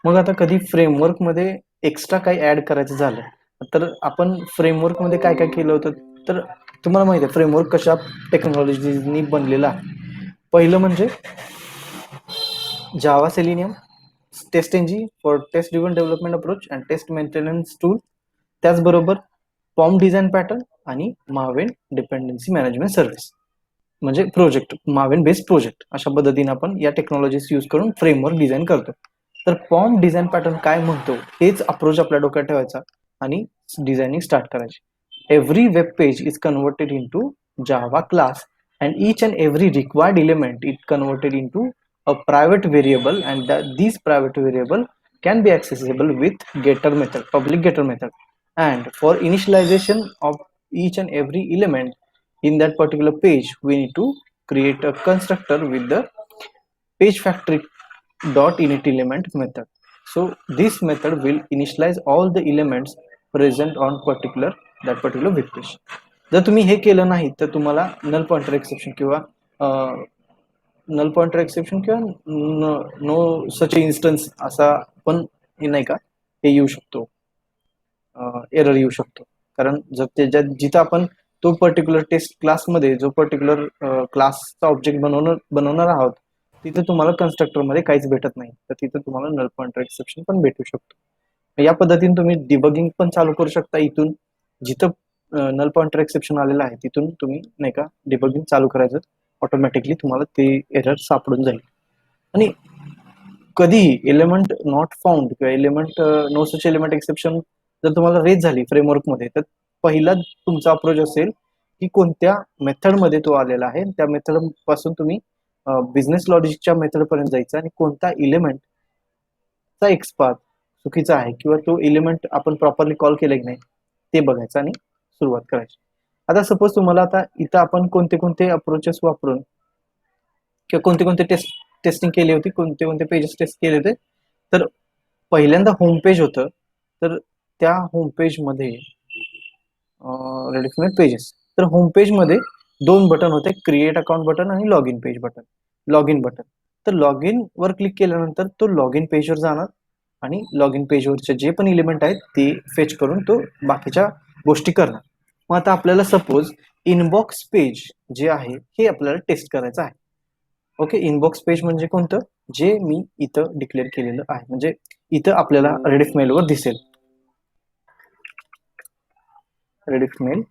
मग आता कधी फ्रेमवर्क मध्ये एक्स्ट्रा काही ऍड करायचं झालं तर आपण फ्रेमवर्क मध्ये काय काय केलं होतं, तर तुम्हाला माहिती आहे फ्रेमवर्क कशा टेक्नॉलॉजीनी बनलेला आहे. पहिलं म्हणजे Java Selenium, test NG for test driven development approach and test maintenance tool, त्याचबरोबर पॉम डिझाईन पॅटर्न आणि मावेन डिपेंडन्सी मॅनेजमेंट सर्व्हिस, म्हणजे प्रोजेक्ट मावेन बेस्ड प्रोजेक्ट. अशा पद्धतीने आपण या टेक्नॉलॉजीज यूज करून फ्रेमवर्क डिझाईन करतो. तर पॉम डिझाईन पॅटर्न काय म्हणतो हेच अप्रोच आपल्या डोक्यात ठेवायचा आणि डिझायनिंग स्टार्ट करायची. Every web page is converted into Java class and each and every required element is converted into a private variable, and these private variable can be accessible with getter method, public getter method. And for initialization of each and every element in that particular page, we need to create a constructor with the page factory dot init element method. So this method will initialize all the elements present on particular web page. जर तुम्ही हे केलं नाही तर तुम्हाला null pointer exception किंवा null pointer exception किंवा no सच instance असा पण हे नाही का हे येऊ शकतो, एरर येऊ शकतो. कारण जर त्याच्यात जिथं आपण तो पर्टिक्युलर टेस्ट क्लासमध्ये जो पर्टिक्युलर क्लासचा ऑब्जेक्ट बनवणार आहोत तिथे तुम्हाला कन्स्ट्रक्टर मध्ये काहीच भेटत नाही, तर तिथे तुम्हाला नल पॉइंटर एक्सेप्शन पण भेटू शकतो. या पद्धतीने तुम्ही डिबगिंग पण चालू करू शकता. इथून जिथं नल पॉइंटर एक्सेप्शन आलेला आहे तिथून तुम्ही नाही का डिबगिंग चालू करायचं, ऑटोमॅटिकली तुम्हाला ते एरर सापडून जाईल. आणि कधीही एलिमेंट नॉट फाउंड किंवा element no such element exception जर तुम्हाला रेज झाली फ्रेमवर्क मध्ये, तर पहिला तुमचा अप्रोच असेल की कोणत्या मेथड मध्ये तो आलेला आहे, त्या मेथड पासून तुम्ही बिझनेस लॉजिकच्या मेथड पर्यंत जायचं आणि कोणता एलिमेंट चा एक्सपाथ चुकीचा आहे किंवा तो एलिमेंट आपण प्रॉपरली कॉल केला की नाही ते बघायचं आणि सुरुवात करायची. आता सपोज तुम्हाला आता इथं आपण कोणते कोणते अप्रोचेस वापरून किंवा कोणते कोणते टेस्टिंग केली होती, कोणते कोणते पेजेस टेस्ट केले होते. तर पहिल्यांदा होम पेज होतं, तर त्या होम पेज मध्ये रेडी पेजेस, तर होम पेज मध्ये दोन बटन होते, क्रिएट अकाउंट बटन आणि log in page button, log in button. तर लॉग इन वर क्लिक केल्यानंतर तो लॉग इन पेजवर जाणार आणि लॉग इन पेजवरचे जे पण एलिमेंट आहेत ते फेच करून तो बाकीच्या गोष्टी करणार. मग आता आपल्याला सपोज इनबॉक्स पेज जे आहे हे आपल्याला टेस्ट करायचं आहे. ओके, इनबॉक्स पेज म्हणजे कोणतं, जे मी इथं डिक्लेअर केलेलं आहे, म्हणजे इथं आपल्याला रेडिफ मेलवर दिसेल. रेडिफ मेल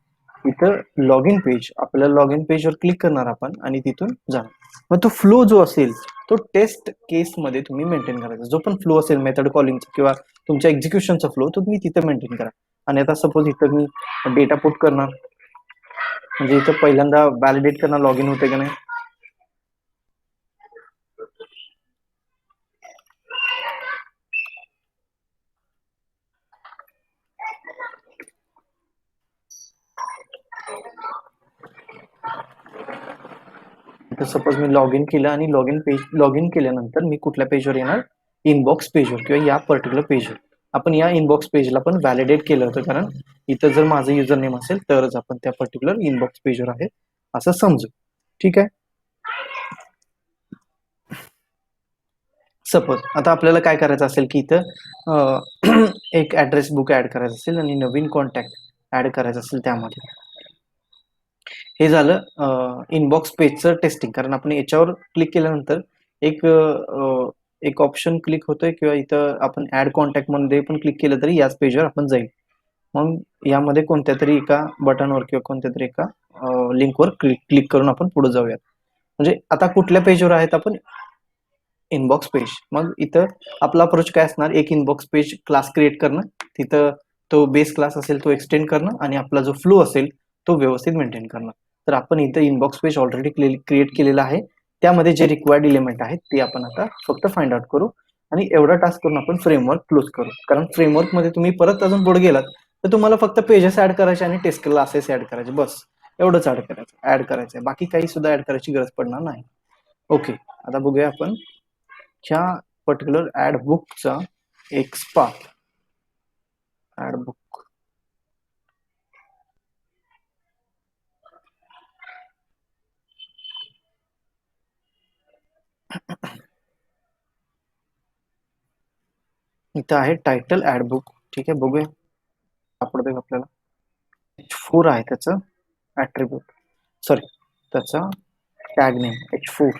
इथं लॉग इन पेज, आपल्याला लॉग इन पेजवर क्लिक करणार आपण आणि तिथून जाणार. मग तो फ्लो जो असेल तो टेस्ट केस मध्ये तुम्ही मेंटेन करायचा. जो पण फ्लो असेल मेथड कॉलिंगचा किंवा तुमच्या एक्झिक्युशनचा फ्लो तो तुम्ही तिथे मेंटेन करा. आणि आता सपोज इथं मी डेटा पुट करणार, म्हणजे इथं पहिल्यांदा व्हॅलिडेट करणार लॉग इन होते का नाही. सपोज मी लॉग इन केलं आणि लॉग इन केल्यानंतर मी कुठल्या पेजवर येणार, इनबॉक्स पेजवर किंवा या पर्टिक्युलर पेजवर. आपण या इनबॉक्स पेजला पण व्हॅलिडेट केलं होतं, कारण इथं जर माझं युजर नेम असेल तरच आपण त्या पर्टिक्युलर इनबॉक्स पेजवर आहे असं समजू. ठीक आहे. सपोज आता आपल्याला काय करायचं असेल की इथं एक ऍड्रेस बुक ऍड करायचं असेल आणि नवीन कॉन्टॅक्ट ऍड करायचं असेल त्यामध्ये. हे झालं इनबॉक्स पेजचं टेस्टिंग. कारण आपण याच्यावर क्लिक केल्यानंतर एक ऑप्शन क्लिक होतोय किंवा इथं आपण ऍड कॉन्टॅक्ट मध्ये पण क्लिक केलं तरी याच पेजवर आपण जाईल. मग यामध्ये कोणत्या तरी एका बटनवर किंवा कोणत्या तरी एका लिंकवर क्लिक करून आपण पुढे जाऊयात. म्हणजे आता कुठल्या पेजवर आहेत आपण, इनबॉक्स पेज. मग इथं आपला अप्रोच काय असणार, एक इनबॉक्स पेज क्लास क्रिएट करणं, तिथं तो बेस क्लास असेल तो एक्सटेंड करणं आणि आपला जो फ्लो असेल तो व्यवस्थित मेंटेन करणं. तर आपण इथं इनबॉक्स पेज ऑलरेडी क्रिएट केलेला आहे, त्यामध्ये जे रिक्वायर्ड एलिमेंट आहेत ते आपण आता फक्त फाइंड आउट करू आणि एवढा टास्क करून आपण फ्रेमवर्क क्लोज करू. कारण फ्रेमवर्क मध्ये तुम्ही परत अजून पुढे गेलात तर तुम्हाला फक्त पेजेस ऍड करायचे आणि टेस्ट क्लासेस ऍड करायचे, बस एवढंच ऍड करायचं, बाकी काही सुद्धा ऍड करायची गरज पडणार नाही. ओके, आता बघूया आपण ह्या पर्टिक्युलर ऍड बुकचा एक पाथ. ऍड बुक इथं आहे टायटल ऍड बुक. ठीक आहे, बघूया सापडतोय आपल्याला. H4 आहे त्याचं ऍट्रिब्यूट, सॉरी त्याचा tag name H4.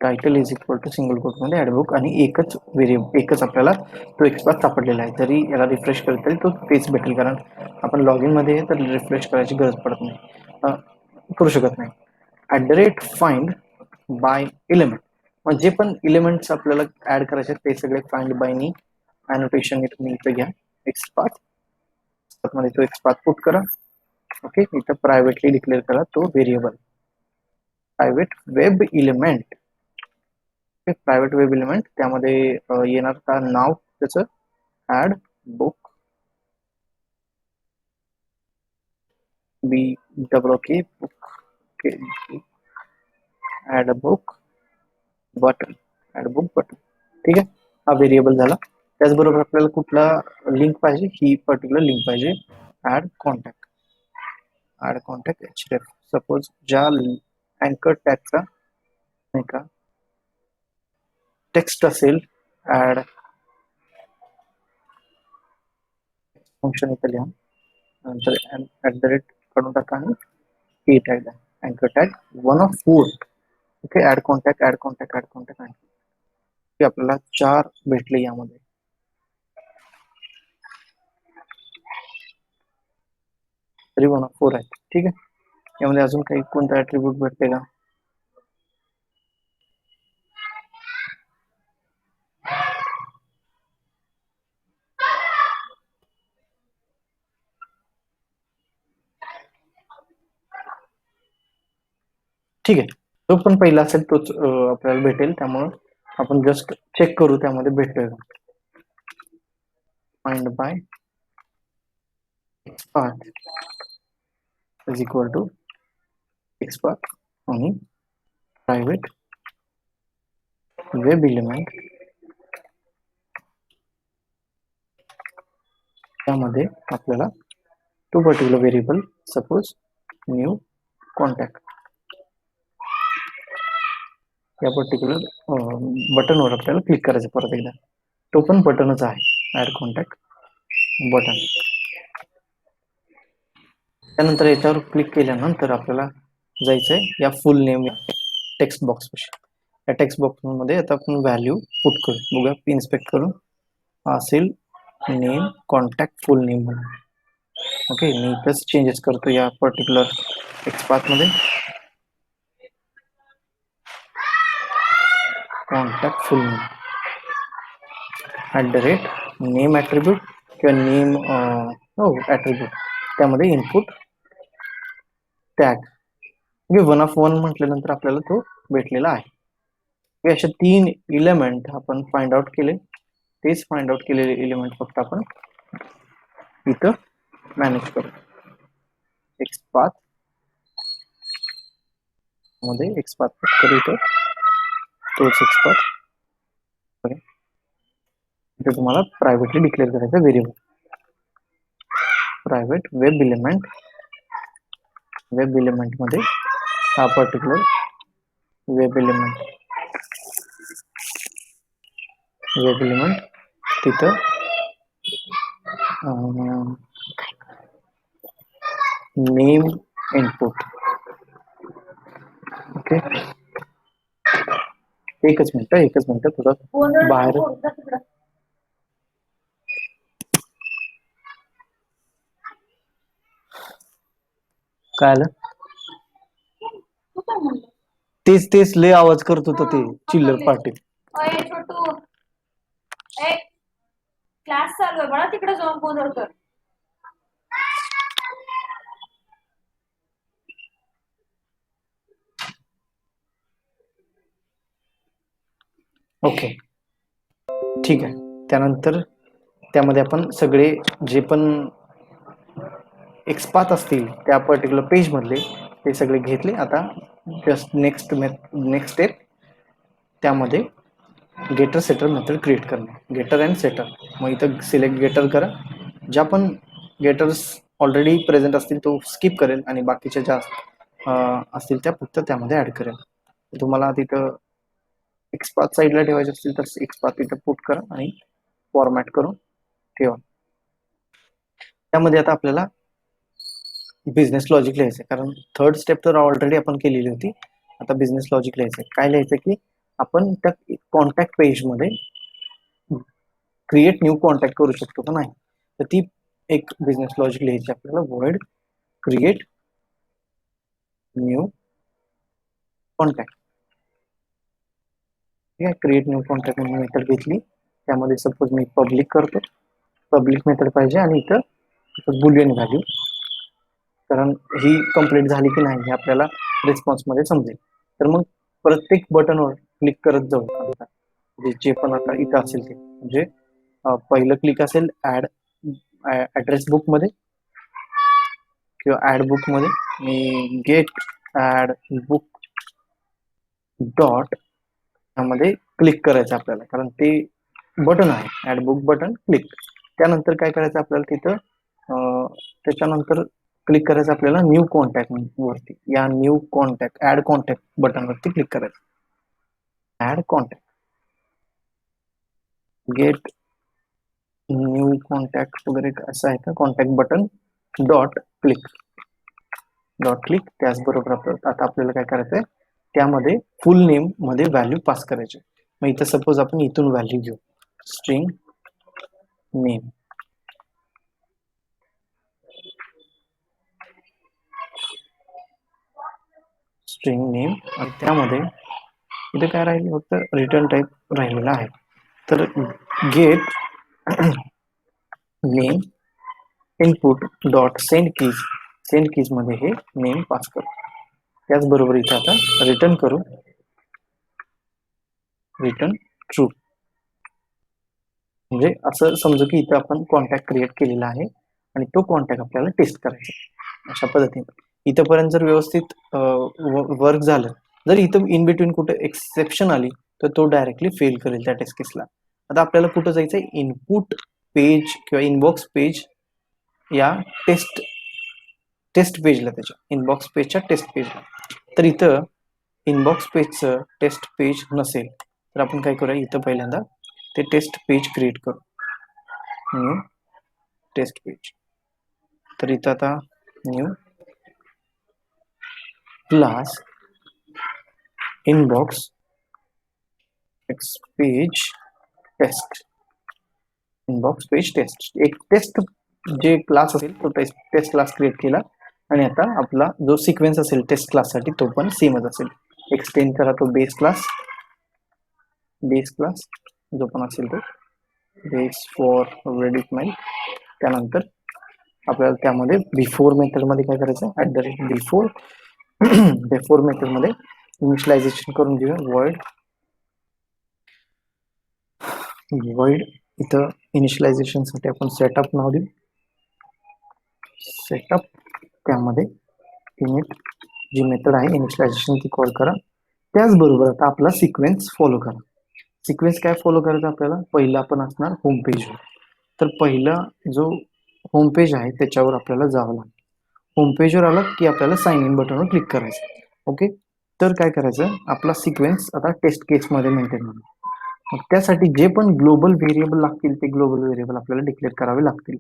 Title is equal to single quote मध्ये ऍडबुक आणि एकच व्हेरिएबल, एकच आपल्याला तो एक्सपाथ सापडलेला आहे. जरी याला रिफ्रेश केलं तरी तो तेच भेटेल, कारण आपण लॉग इन मध्ये तर रिफ्रेश करायची गरज पडत नाही, करू शकत नाही. @find by element, मग जे पण एलिमेंट्स आपल्याला ऍड करायचे ते सगळे फाइंड बाय नी अनोटेशन तुम्ही इथं घ्या. एक्सपाथ मध्ये तो एक्सपाथ पुट करा. ओके, इथं प्रायव्हेटली डिक्लेअर करा तो variable private web element. Private web element त्यामध्ये येणार का नाव त्याचं add book B double K book add book button, add book button. ठीक आहे, हा व्हेरिएबल झाला. त्याचबरोबर आपल्याला कुठला लिंक पाहिजे, ही पर्टिक्युलर लिंक पाहिजे. Add contact, add contact href. Suppose ज्या अँकर टॅगचा नाही का टेक्स्ट असेल, ऍड फंक्शन इथं लिहा, नंतर काढून टाका आणि हे टॅग आहे अँकर tag 1 of 4. Okay, add contact add contact add contact आपल्याला 4 भेटले यामध्ये. तरी 1 of 4 आहे. ठीक आहे, यामध्ये अजून काही कोणता ऍट्रिब्यूट भेटते का? ठीक आहे, जो पण पहिला असेल तोच आपल्याला भेटेल, त्यामुळे आपण जस्ट चेक करू त्यामध्ये भेटतोय का. Find by XPath is equal to XPath आणि प्रायव्हेट वेब एलिमेंट, त्यामध्ये आपल्याला to particular variable, suppose new contact, या पर्टिक्युलर बटनवर आपल्याला क्लिक करायचं परत एकदा. तो पण बटनच आहे, ऍड कॉन्टॅक्ट बटन. त्यानंतर याच्यावर क्लिक केल्यानंतर आपल्याला जायचंय या फुल नेम टेक्स्ट बॉक्स पाशी. या टेक्स्ट बॉक्स मध्ये आता आपण व्हॅल्यू पुट करू. बघूया, इन्स्पेक्ट करून असेल नेम कॉन्टॅक्ट फुल नेम म्हणून. ओके, मी इथंच चेंजेस करतो या पर्टिक्युलर एक्सपाथ मध्ये. Contact full name name attribute किंवा नेम ऍट्रिब्यूट, त्यामध्ये इनपुट टॅग 1 of 1 म्हटल्यानंतर आपल्याला तो भेटलेला आहे. अशा 3 एलिमेंट आपण फाइंड आउट केले. तेच फाइंड आउट केलेले एलिमेंट फक्त आपण इथं मॅनेज करू. एक्सपाथ मध्ये एक्सपाथ करू, इथं तोच एक्सपाथ इथे तुम्हाला प्रायव्हेटली डिक्लेअर करायचं variable private web element. Web element मध्ये हा पर्टिक्युलर वेब एलिमेंट तिथं नेम इनपुट. ओके, एकच मिनिट थोडं बाहेर. काय आलं? तेच लय आवाज करत होतं ते चिल्लर पाटील. छोटू, क्लास चालू आहे बघा, तिकडे जाऊन गोंधळ कर. ओके, ठीक आहे. त्यानंतर त्यामध्ये आपण सगळे जे पण एक्सपाथ असतील त्या पर्टिक्युलर पेज मधले ते सगळे घेतले. आता जस्ट नेक्स्ट स्टेप त्यामध्ये गेटर सेटर मेथड क्रिएट करणे. गेटर अँड सेटर, मग इथं सिलेक्ट गेटर करा. ज्या पण गेटर्स ऑलरेडी प्रेझेंट असतील तो स्किप करेल आणि बाकीच्या ज्या असतील त्या फक्त त्यामध्ये ऍड करेल. तुम्हाला तिथं एक्सपाथ साईडला ठेवायचे असतील तर एक्सपाथ तिथं पुट करा आणि फॉर्मॅट करून ठेवा. त्यामध्ये आता आपल्याला बिझनेस लॉजिक लिहायचं कारण थर्ड स्टेप तर ऑलरेडी आपण केलेली होती. आता बिझनेस लॉजिक लिहायचं. काय लिहायचं की आपण त्या कॉन्टॅक्ट पेजमध्ये क्रिएट न्यू कॉन्टॅक्ट करू शकतो का नाही, तर ती एक बिझनेस लॉजिक लिहायची आपल्याला. Void create new contact. ठीक आहे, क्रिएट न्यू कॉन्टॅक्ट म्हणून मेथड घेतली. त्यामध्ये सपोज मी पब्लिक करतो, पब्लिक मेथड पाहिजे आणि इथं बुलियन व्हॅल्यू, कारण ही कंप्लीट झाली की नाही हे आपल्याला रिस्पॉन्स मध्ये समजेल. तर मग प्रत्येक बटनवर क्लिक करत जाऊ. जे पण आता इथं असेल ते म्हणजे पहिलं क्लिक असेल ऍड ऍड्रेस बुक मध्ये किंवा ऍड बुक मध्ये मी गेट ऍड बुक डॉट यामध्ये क्लिक करायचं आपल्याला, कारण ते बटन आहे ऍड बुक बटन क्लिक. त्यानंतर काय करायचं आपल्याला तिथं त्याच्यानंतर क्लिक करायचं आपल्याला न्यू कॉन्टॅक्ट वरती. या new contact add contact button वरती क्लिक करायचं. Add contact get new contact वगैरे असं आहे का, कॉन्टॅक्ट बटन डॉट क्लिक त्याचबरोबर आता आपल्याला काय करायचंय त्यामध्ये फुल नेम मध्ये व्हॅल्यू पास करायचे. मग इथं सपोज आपण इथून व्हॅल्यू घेऊ स्ट्रिंग नेम. स्ट्रिंग नेम आणि त्यामध्ये इथे काय राहील फक्त रिटर्न टाइप राहिलेला आहे. तर gate name input dot send keys मध्ये हे नेम पास करू. त्याचबरोबर इथे आता रिटर्न करू रिटर्न ट्रू. म्हणजे असं समजू की इथं आपण कॉन्टॅक्ट क्रिएट केलेला आहे आणि तो कॉन्टॅक्ट आपल्याला टेस्ट करायचा. अशा पद्धतीने इथंपर्यंत जर व्यवस्थित वर्क झालं, जर इथं इन बिटवीन कुठे एक्सेप्शन आली तर तो डायरेक्टली फेल करेल त्या टेस्ट केसला. आता आपल्याला कुठं जायचंय इनपुट पेज किंवा इनबॉक्स पेज या टेस्ट पेजला, त्याच्या इनबॉक्स पेजच्या टेस्ट पेजला. तर इथं इनबॉक्स पेजचं टेस्ट पेज नसेल तर आपण काय करूया इथं पहिल्यांदा ते टेस्ट पेज क्रिएट करू. New test page. तर इथं आता new class inbox page test. Inbox page test एक टेस्ट जे क्लास असेल तो टेस्ट क्लास क्रिएट केला आणि आता आपला जो सिक्वेन्स असेल टेस्ट क्लाससाठी तो पण सेमच असेल. एक्सटेंड करा तो बेस क्लास जो पण असेल तो बेस फॉर रेडिट मेल. त्यानंतर आपल्याला त्यामध्ये बिफोर मेथड मध्ये काय करायचं @बिफोर बिफोर मेथड मध्ये इनिशियलायझेशन करून घेऊया. वॉइड इथं इनिशियलायझेशन साठी आपण सेटअप नाव देऊ. सेटअप त्यामध्ये इनिट जी मेथड आहे इनिशियलायझेशन ती कॉल करा. त्याचबरोबर आता आपला सिक्वेन्स फॉलो करा. सिक्वेन्स काय फॉलो करायचा आपल्याला, पहिला आपण असणार होम पेजवर. तर पहिला जो होम पेज आहे त्याच्यावर आपल्याला जावं लागेल. होम पेजवर आला की आपल्याला साइन इन बटनवर क्लिक करायचं. ओके, तर काय करायचं आपला सिक्वेन्स आता टेस्ट केस मध्ये मेंटेन होईल. मग त्यासाठी जे पण ग्लोबल व्हेरिएबल लागतील ते ग्लोबल व्हेरिएबल आपल्याला डिक्लेअर करावे लागतील.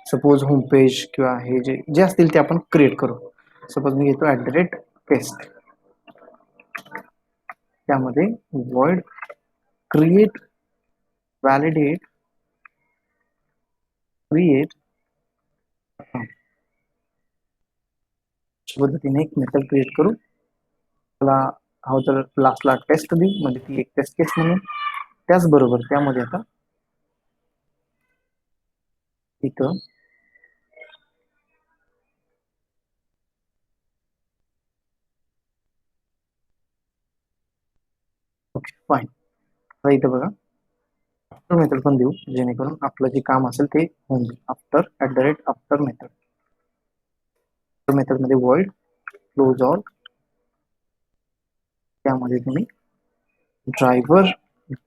सपोज होम पेज किंवा हे जे असतील ते आपण क्रिएट करू. सपोज मी घेतो @टेस्ट. त्यामध्ये void create validate create पद्धतीने एक मेथड क्रिएट करू. त्याला हवं तर लास्टला टेस्ट देऊ म्हणजे ती एक टेस्ट केस म्हणून. त्याचबरोबर त्यामध्ये आता इथं ओके फाईन. आता इथं बघा आफ्टर मेथड पण देऊ जेणेकरून आपलं जे काम असेल ते होऊन जाईल. आफ्टर मेथड मध्ये void क्लोज ऑल. त्यामध्ये तुम्ही ड्रायव्हर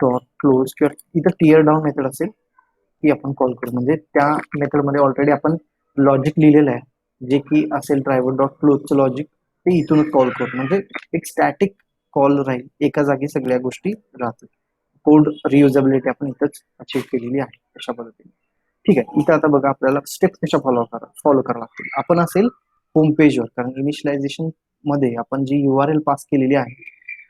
डॉट क्लोज किंवा इथं टियर डाऊन मेथड असेल ती आपण कॉल करू. म्हणजे त्या मेथड मध्ये ऑलरेडी आपण लॉजिक लिहिलेलं आहे जे की असेल ड्रायव्हर डॉट क्लोजचं लॉजिक. ते इथूनच कॉल करू, म्हणजे एक स्टॅटिक कॉल राहील, एका जागी सगळ्या गोष्टी राहतील. कोड रियुजेबिलिटी आपण इथंच अचीव केलेली आहे अशा पद्धतीने. ठीक आहे, इथं आता बघा आपल्याला स्टेप कशा फॉलो करावं लागतील. आपण असेल होम पेजवर, कारण इनिशियलायझेशन मध्ये आपण जी URL पास केलेली आहे,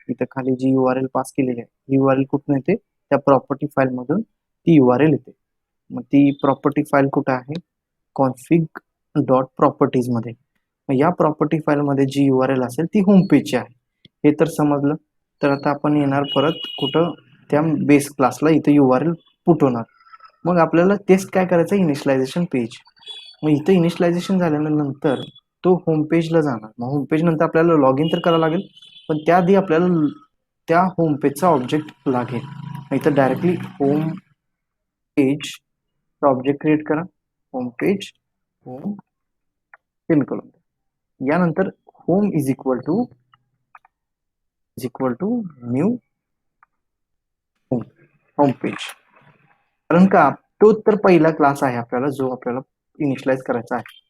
इथं खाली जी URL पास केलेली आहे, URL कुठून येते, त्या प्रॉपर्टी फाईल मधून ती URL येते. मग ती प्रॉपर्टी फाईल कुठं आहे, कॉन्फिग डॉट प्रॉपर्टीज मध्ये. मग या प्रॉपर्टी फाईल मध्ये जी URL असेल ती होम पेजची आहे, हे तर समजलं. तर आता आपण येणार परत कुठं, त्या बेस क्लासला इथं URL पुट होणार. मग आपल्याला टेस्ट काय करायचं, इनिशियलायझेशन पेज. मग इथं इनिशियलायझेशन झाल्यानंतर तो होम पेजला जाणार. मग होम पेज नंतर आपल्याला लॉग इन तर करावं लागेल, पण त्याआधी आपल्याला त्या होम पेजचा ऑब्जेक्ट लागेल. इथं directly home page object create करा, होम पेज, होम सेमिकोलॉन. यानंतर home is equal to new home page. कारण का, तो तर पहिला क्लास आहे आपल्याला, जो आपल्याला इनिशियलाइज करायचा आहे.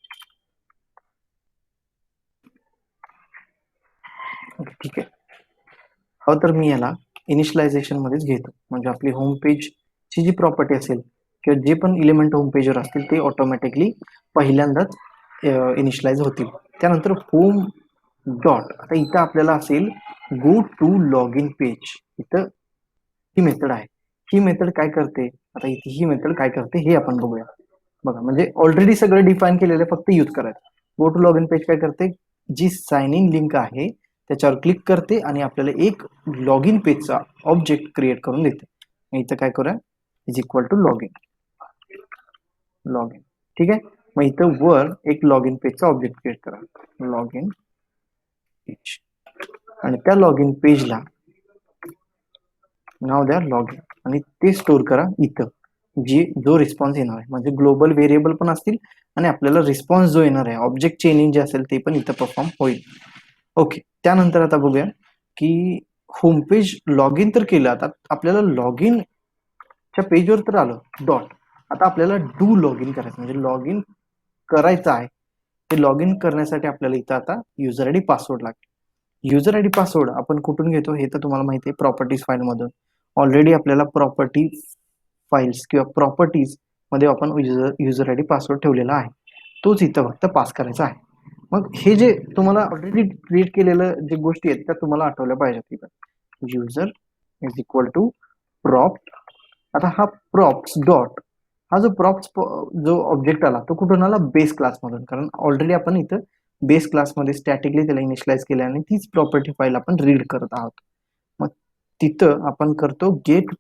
ठीक आहे, हो तर मी याला इनिशियलायझेशन मध्येच घेतो. म्हणजे आपली होम पेजची जी प्रॉपर्टी असेल किंवा जे पण इलिमेंट होम पेजवर असतील ते ऑटोमॅटिकली पहिल्यांदाच इनिशियलाइज होतील. त्यानंतर होम डॉट, आता इथं आपल्याला असेल go to log in page. इथं ही मेथड आहे. ही मेथड काय करते, आता इथे ही मेथड काय करते हे आपण बघूया. बघा, म्हणजे ऑलरेडी सगळं डिफाईन केलेलं, फक्त यूज करायचं. Go to log in page काय करते, जी साइन इन लिंक आहे त्याच्यावर क्लिक करते आणि आपल्याला एक लॉग इन पेजचा ऑब्जेक्ट क्रिएट करून देते. इथं काय करूया, is equal to log in. ठीक आहे, मग इथं वर एक लॉग इन पेजचा ऑब्जेक्ट क्रिएट करा, लॉग इन पेज. आणि त्या लॉग इन पेजला नाव द्या लॉग इन, आणि ते स्टोअर करा इथं, जो रिस्पॉन्स येणार आहे. म्हणजे ग्लोबल व्हेरिएबल पण असतील आणि आपल्याला रिस्पॉन्स जो येणार आहे, ऑब्जेक्ट चेनिंग जे असेल ते पण इथं परफॉर्म होईल. ओके, त्यानंतर आता बघूया की होम पेज लॉग इन तर केलं. आता आपल्याला लॉग इनच्या पेजवर तर आलं डॉट. आता आपल्याला डू लॉग इन करायचं, म्हणजे लॉग इन करायचं आहे. ते लॉग इन करण्यासाठी आपल्याला इथं आता युजर आयडी पासवर्ड लागेल. युजर आयडी पासवर्ड आपण कुठून घेतो हे तर तुम्हाला माहिती आहे, प्रॉपर्टीज फाईल मधून. ऑलरेडी आपल्याला प्रॉपर्टी फाईल्स किंवा प्रॉपर्टीज मध्ये आपण युजर आयडी पासवर्ड ठेवलेला आहे, तोच इथं फक्त पास करायचा आहे. मग हे जे तुम्हाला ऑलरेडी क्रिएट केलेलं जे गोष्टी आहेत त्या तुम्हाला आठवल्या पाहिजेत. इथं user is equal to prop. आता हा प्रॉप्स डॉट, हा जो प्रॉप्स जो ऑब्जेक्ट आला तो कुठून आला, बेस क्लासमधून. कारण ऑलरेडी आपण इथं बेस क्लासमध्ये स्टॅटिकली त्याला इनिशियलाइज केले आणि तीच प्रॉपर्टी फाईल आपण रीड करत आहोत. मग तिथं आपण करतो गेट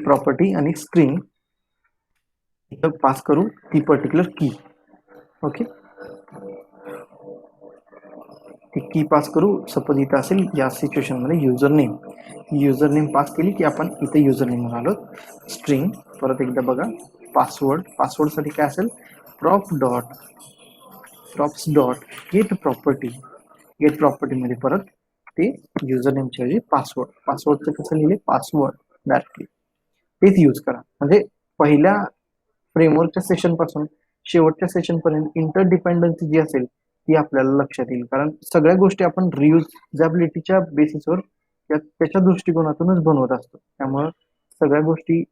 प्रॉपर्टी आणि स्ट्रिंग इथं पास करू ती पर्टिक्युलर की. ओके, ती की पास करू. सपोज इथं असेल या सिच्युएशन मध्ये युजर नेम पास केली की आपण इथे युजर नेम आलो. स्ट्रिंग परत एकदा बघा, पासवर्ड साठी काय असेल, प्रॉप्स डॉट गेट प्रॉपर्टी मध्ये परत ते युजर नेमच्या ऐवजी पासवर्डचं कसं लिहिले, पासवर्ड डायरेक्टली तेच यूज करा. म्हणजे पहिल्या फ्रेमवर्कच्या सेशन पासून शेवटच्या सेशन पर्यंत इंटरडिपेंडन्सी जी असेल ती आपल्याला लक्षात येईल. कारण सगळ्या गोष्टी आपण रियुजेबिलिटीच्या बेसिसवर त्याच्या दृष्टिकोनातूनच बनवत असतो. त्यामुळे सगळ्या गोष्टी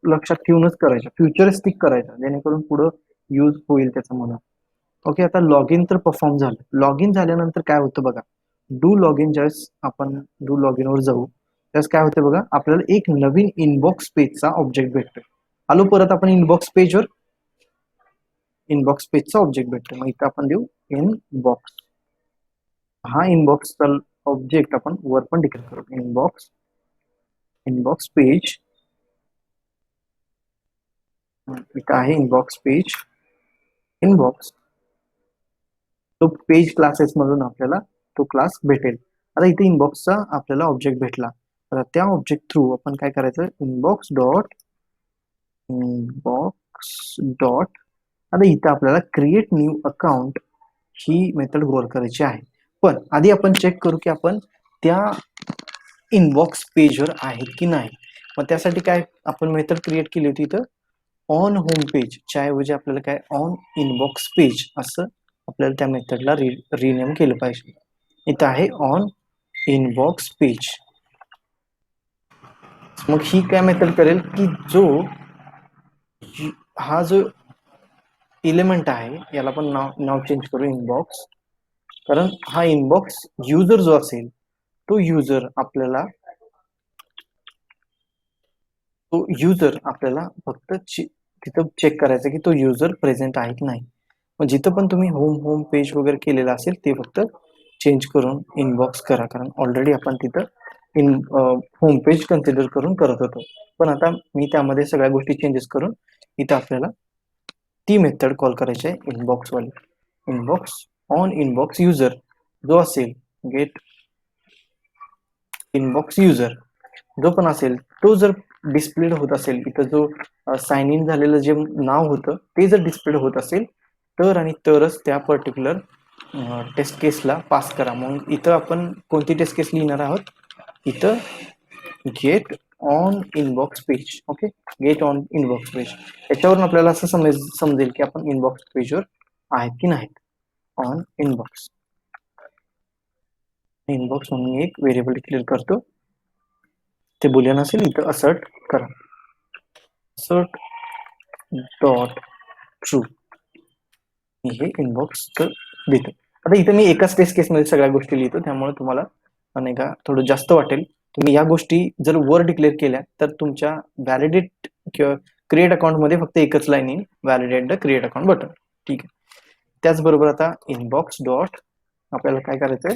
लक्षात ठेवूनच करायच्या, फ्युचरिस्टिक करायच्या, जेणेकरून पुढे यूज होईल त्याचा मला. ओके, आता लॉग इन तर परफॉर्म झालं. लॉग इन झाल्यानंतर काय होतं बघा, डू लॉग इन, ज्यावेळेस आपण डू लॉग इन वर जाऊ त्यावेळेस काय होतं बघा, आपल्याला एक नवीन इनबॉक्स पेजचा ऑब्जेक्ट भेटतोय. आलो परत आपण इनबॉक्स पेजचा ऑब्जेक्ट भेटतोय. मग इथं आपण देऊ इनबॉक्स. हा इनबॉक्सचा ऑब्जेक्ट आपण वर पण डिक्लेअर करू, इनबॉक्स पेज. इथं आहे इनबॉक्स पेज, इनबॉक्स. तो पेज क्लासेस मधून आपल्याला तो क्लास भेटेल. आता इथे इनबॉक्सचा आपल्याला ऑब्जेक्ट भेटला, तर त्या ऑब्जेक्ट थ्रू आपण काय करायचं, इनबॉक्स डॉट. आता इथं आपल्याला क्रिएट न्यू अकाउंट ही मेथड कॉल करायची आहे. पण आधी आपण चेक करू की आपण त्या इनबॉक्स पेजवर आहेत की नाही. मग त्यासाठी काय आपण मेथड क्रिएट केली होती, इथं ऑन होम पेजच्या ऐवजी आपल्याला काय ऑन इनबॉक्स पेज असं आपल्याला त्या मेथडला रिनेम केलं पाहिजे. इथं आहे ऑन इनबॉक्स पेज. मग ही काय मेथड करेल की हा जो एलिमेंट आहे याला पण नाव चेंज करू इनबॉक्स, कारण हा इनबॉक्स युजर जो असेल तो युजर आपल्याला फक्त तिथं चेक करायचं की तो युजर प्रेझेंट आहे की नाही. मग जिथं पण तुम्ही होम पेज वगैरे केलेलं असेल ते फक्त चेंज करून इनबॉक्स करा, कारण ऑलरेडी आपण तिथं होम पेज कन्सिडर करून करत होतो. पण आता मी त्यामध्ये सगळ्या गोष्टी चेंजेस करून इथं आपल्याला ती मेथड कॉल करायची आहे इनबॉक्स वाली. इनबॉक्स ऑन इनबॉक्स युजर जो असेल, गेट इनबॉक्स युजर जो पण असेल तो जर डिस्प्लेड होत असेल, इथं जो साइन इन झालेलं जे नाव होतं ते जर डिस्प्लेड होत असेल तर आणि तरच त्या पर्टिक्युलर टेस्ट केसला पास करा. मग इथं आपण कोणती टेस्ट केस लिहिणार आहोत, इथं get on inbox page. Okay, get on inbox page. याच्यावरून आपल्याला असं समजेल की आपण इनबॉक्स पेजवर आहेत की नाहीत. ऑन इनबॉक्स म्हणून एक व्हेरिएबल डिक्लेअर करतो, ते बुलियन असेल इथं असर्ट करा, assert डॉट ट्रू. हे इनबॉक्स देतो. आता इथं मी एकाच टेस्ट केसमध्ये सगळ्या गोष्टी लिहितो, त्यामुळे तुम्हाला नाही का थोडं जास्त वाटेल. तुम्ही या गोष्टी जर वर डिक्लेअर केल्या तर तुमच्या व्हॅलिडेट किंवा क्रिएट अकाउंट मध्ये फक्त एकच लाईन येईल, validate the create account button. ठीक आहे. त्याचबरोबर आता इनबॉक्स डॉट आपल्याला काय करायचंय,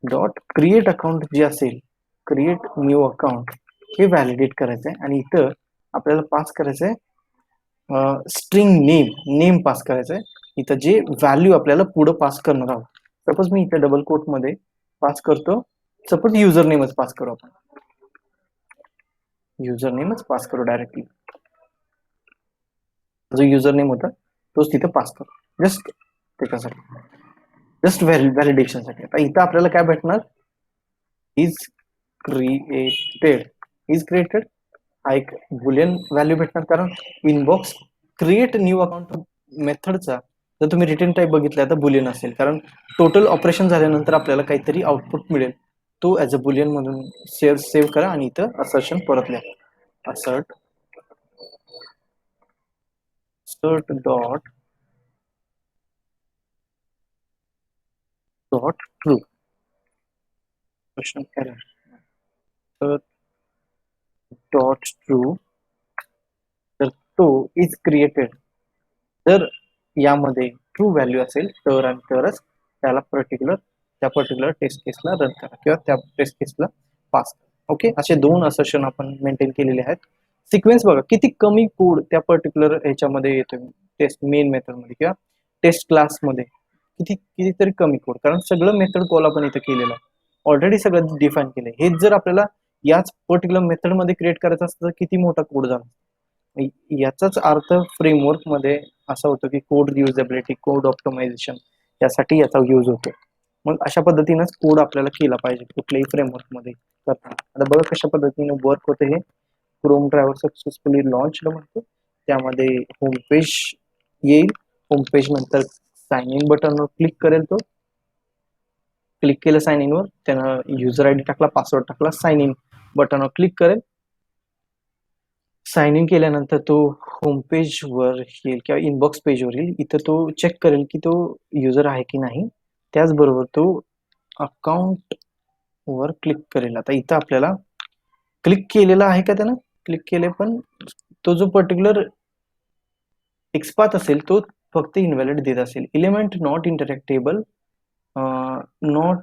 डॉट क्रिएट अकाउंट जे असेल, क्रिएट न्यू अकाउंट हे व्हॅलिडेट करायचंय आणि इथं आपल्याला पास करायचंय स्ट्रिंग नेम पास करायचंय. इथं जे व्हॅल्यू आपल्याला पुढे पास करणार आहोत, सपोज मी इथे डबल कोट मध्ये पास करतो, सपोज युजर नेमच पास करू, आपण युजर नेमच पास करू डायरेक्टली. जो युजर नेम होता तोच तिथे पास करू, जस्ट त्याच्यासाठी, जस्ट व्हॅलिडेशनसाठी. आता इथं आपल्याला काय भेटणार, इज क्रिएटेड हा एक बुलियन व्हॅल्यू भेटणार, कारण इनबॉक्स क्रिएट न्यू अकाउंट मेथडचा जर तुम्ही रिटर्न टाईप बघितला तर बुलियन असेल, कारण टोटल ऑपरेशन झाल्यानंतर आपल्याला काहीतरी आउटपुट मिळेल, तो ऍज अ बुलियन म्हणून सेव्ह करा आणि इथं असर्शन परत लिहा, assert dot true. Dot true, तर तो इज क्रिएटेड जर यामध्ये ट्रू व्हॅल्यू असेल तर आणि तरच त्या पर्टिक्युलर टेस्ट केसला रन करा किंवा त्या टेस्ट केसला पास करा. ओके, असे दोन असर्शन आपण मेंटेन केलेले आहेत. सिक्वेन्स बघा किती कमी कोड त्या पर्टिक्युलर ह्याच्यामध्ये येतोय, टेस्ट मेन मेथड मध्ये किंवा टेस्ट क्लास मध्ये कितीतरी कमी कोड, कारण सगळं मेथड कॉल आपण इथं केलेलं आहे, ऑलरेडी सगळं डिफाईन केलंय. हेच जर आपल्याला याच पर्टिक्युलर मेथड मध्ये क्रिएट करायचं असतं तर किती मोठा कोड झाला. याचाच अर्थ फ्रेमवर्क मध्ये असा होतो की कोड युजेबिलिटी, कोड ऑप्टिमायझेशन यासाठी याचा यूज होतो. मग अशा पद्धतीनेच कोड आपल्याला केला पाहिजे कुठल्याही फ्रेमवर्क मध्ये करताना. आता बघा कशा पद्धतीने वर्क होते हे. क्रोम ड्रायव्हर सक्सेसफुली लॉन्च म्हणतो, त्यामध्ये होम पेज येईल, होम पेज नंतर साइन इन बटनवर क्लिक करेल, तो क्लिक केलं साइन इन वर, त्यानं युजर आयडी टाकला, पासवर्ड टाकला, साइन इन बटनवर क्लिक करेल. साइन इन केल्यानंतर तो होम पेज वर येईल किंवा इनबॉक्स पेजवर येईल, इथं तो चेक करेल की तो युजर आहे की नाही. त्याचबरोबर तो अकाउंट वर क्लिक करेल. आता इथं आपल्याला क्लिक केलेला आहे का, त्यानं क्लिक केले, पण तो जो पर्टिक्युलर एक्सपाथ असेल तो फक्त इनव्हॅलिड देत असेल. एलिमेंट नॉट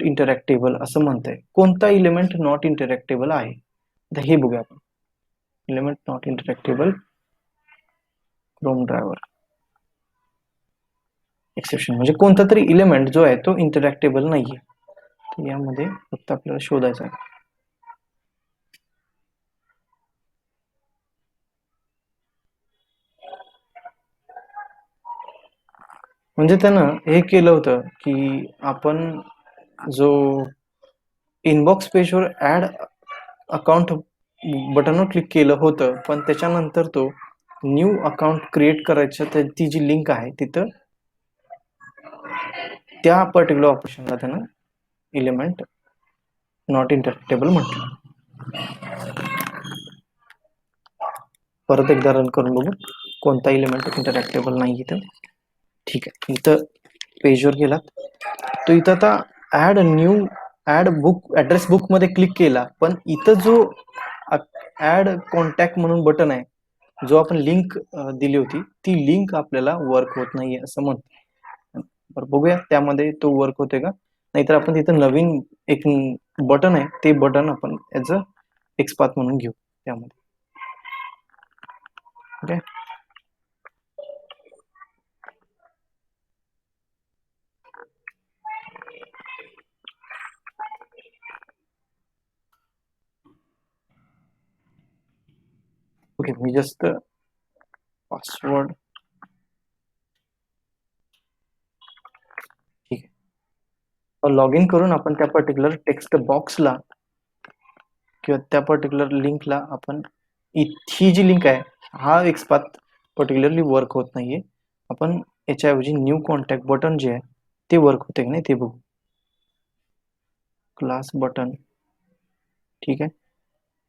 इंटरॅक्टेबल असं म्हणतंय. कोणता एलिमेंट नॉट इंटरॅक्टेबल आहे, आता हे बघूया आपण. Element not interactable Chrome driver exception म्हणजे कोणता तरी एलिमेंट जो आहे तो इंटरॅक्टेबल नाहीये. तर यामध्ये फक्त आपल्याला शोधायचं आहे. म्हणजे त्यानं हे केलं होतं की आपण जो इनबॉक्स पेजवर ऍड अकाउंट बटनवर क्लिक केलं होतं, पण त्याच्यानंतर तो न्यू अकाउंट क्रिएट करायचं तर ती जी लिंक आहे तिथं त्या पर्टिक्युलर ऑपरेशनला त्यानं इलिमेंट नॉट इंटरॅक्टेबल म्हटलं. परत एकदा रन करून बघू कोणता इलिमेंट इंटरॅक्टेबल नाही इथं. ठीक आहे, इथं पेजवर गेलात तो इथं आता ऍड बुक ऍड्रेस बुक मध्ये क्लिक केला, पण इथं जो ऍड कॉन्टॅक्ट म्हणून बटन आहे, जो आपण लिंक दिली होती, ती लिंक आपल्याला वर्क होत नाहीये असं म्हणतो. बरं, बघूया त्यामध्ये तो वर्क होतोय का. नाहीतर आपण तिथं नवीन एक बटन आहे, ते बटन आपण ऍज अ एक्सपाथ म्हणून घेऊ त्यामध्ये. ओके, ओके, मी जस्ट पासवर्ड, ठीक आहे, लॉग इन करून आपण त्या पर्टिक्युलर टेक्स्ट बॉक्सला किंवा त्या पर्टिक्युलर लिंकला आपण ही जी लिंक आहे, हा एक्सपाथ पर्टिक्युलरली वर्क होत नाहीये. आपण याच्याऐवजी न्यू कॉन्टॅक्ट बटन जे आहे ते वर्क होते की नाही ते बघू. क्लास बटन, ठीक आहे,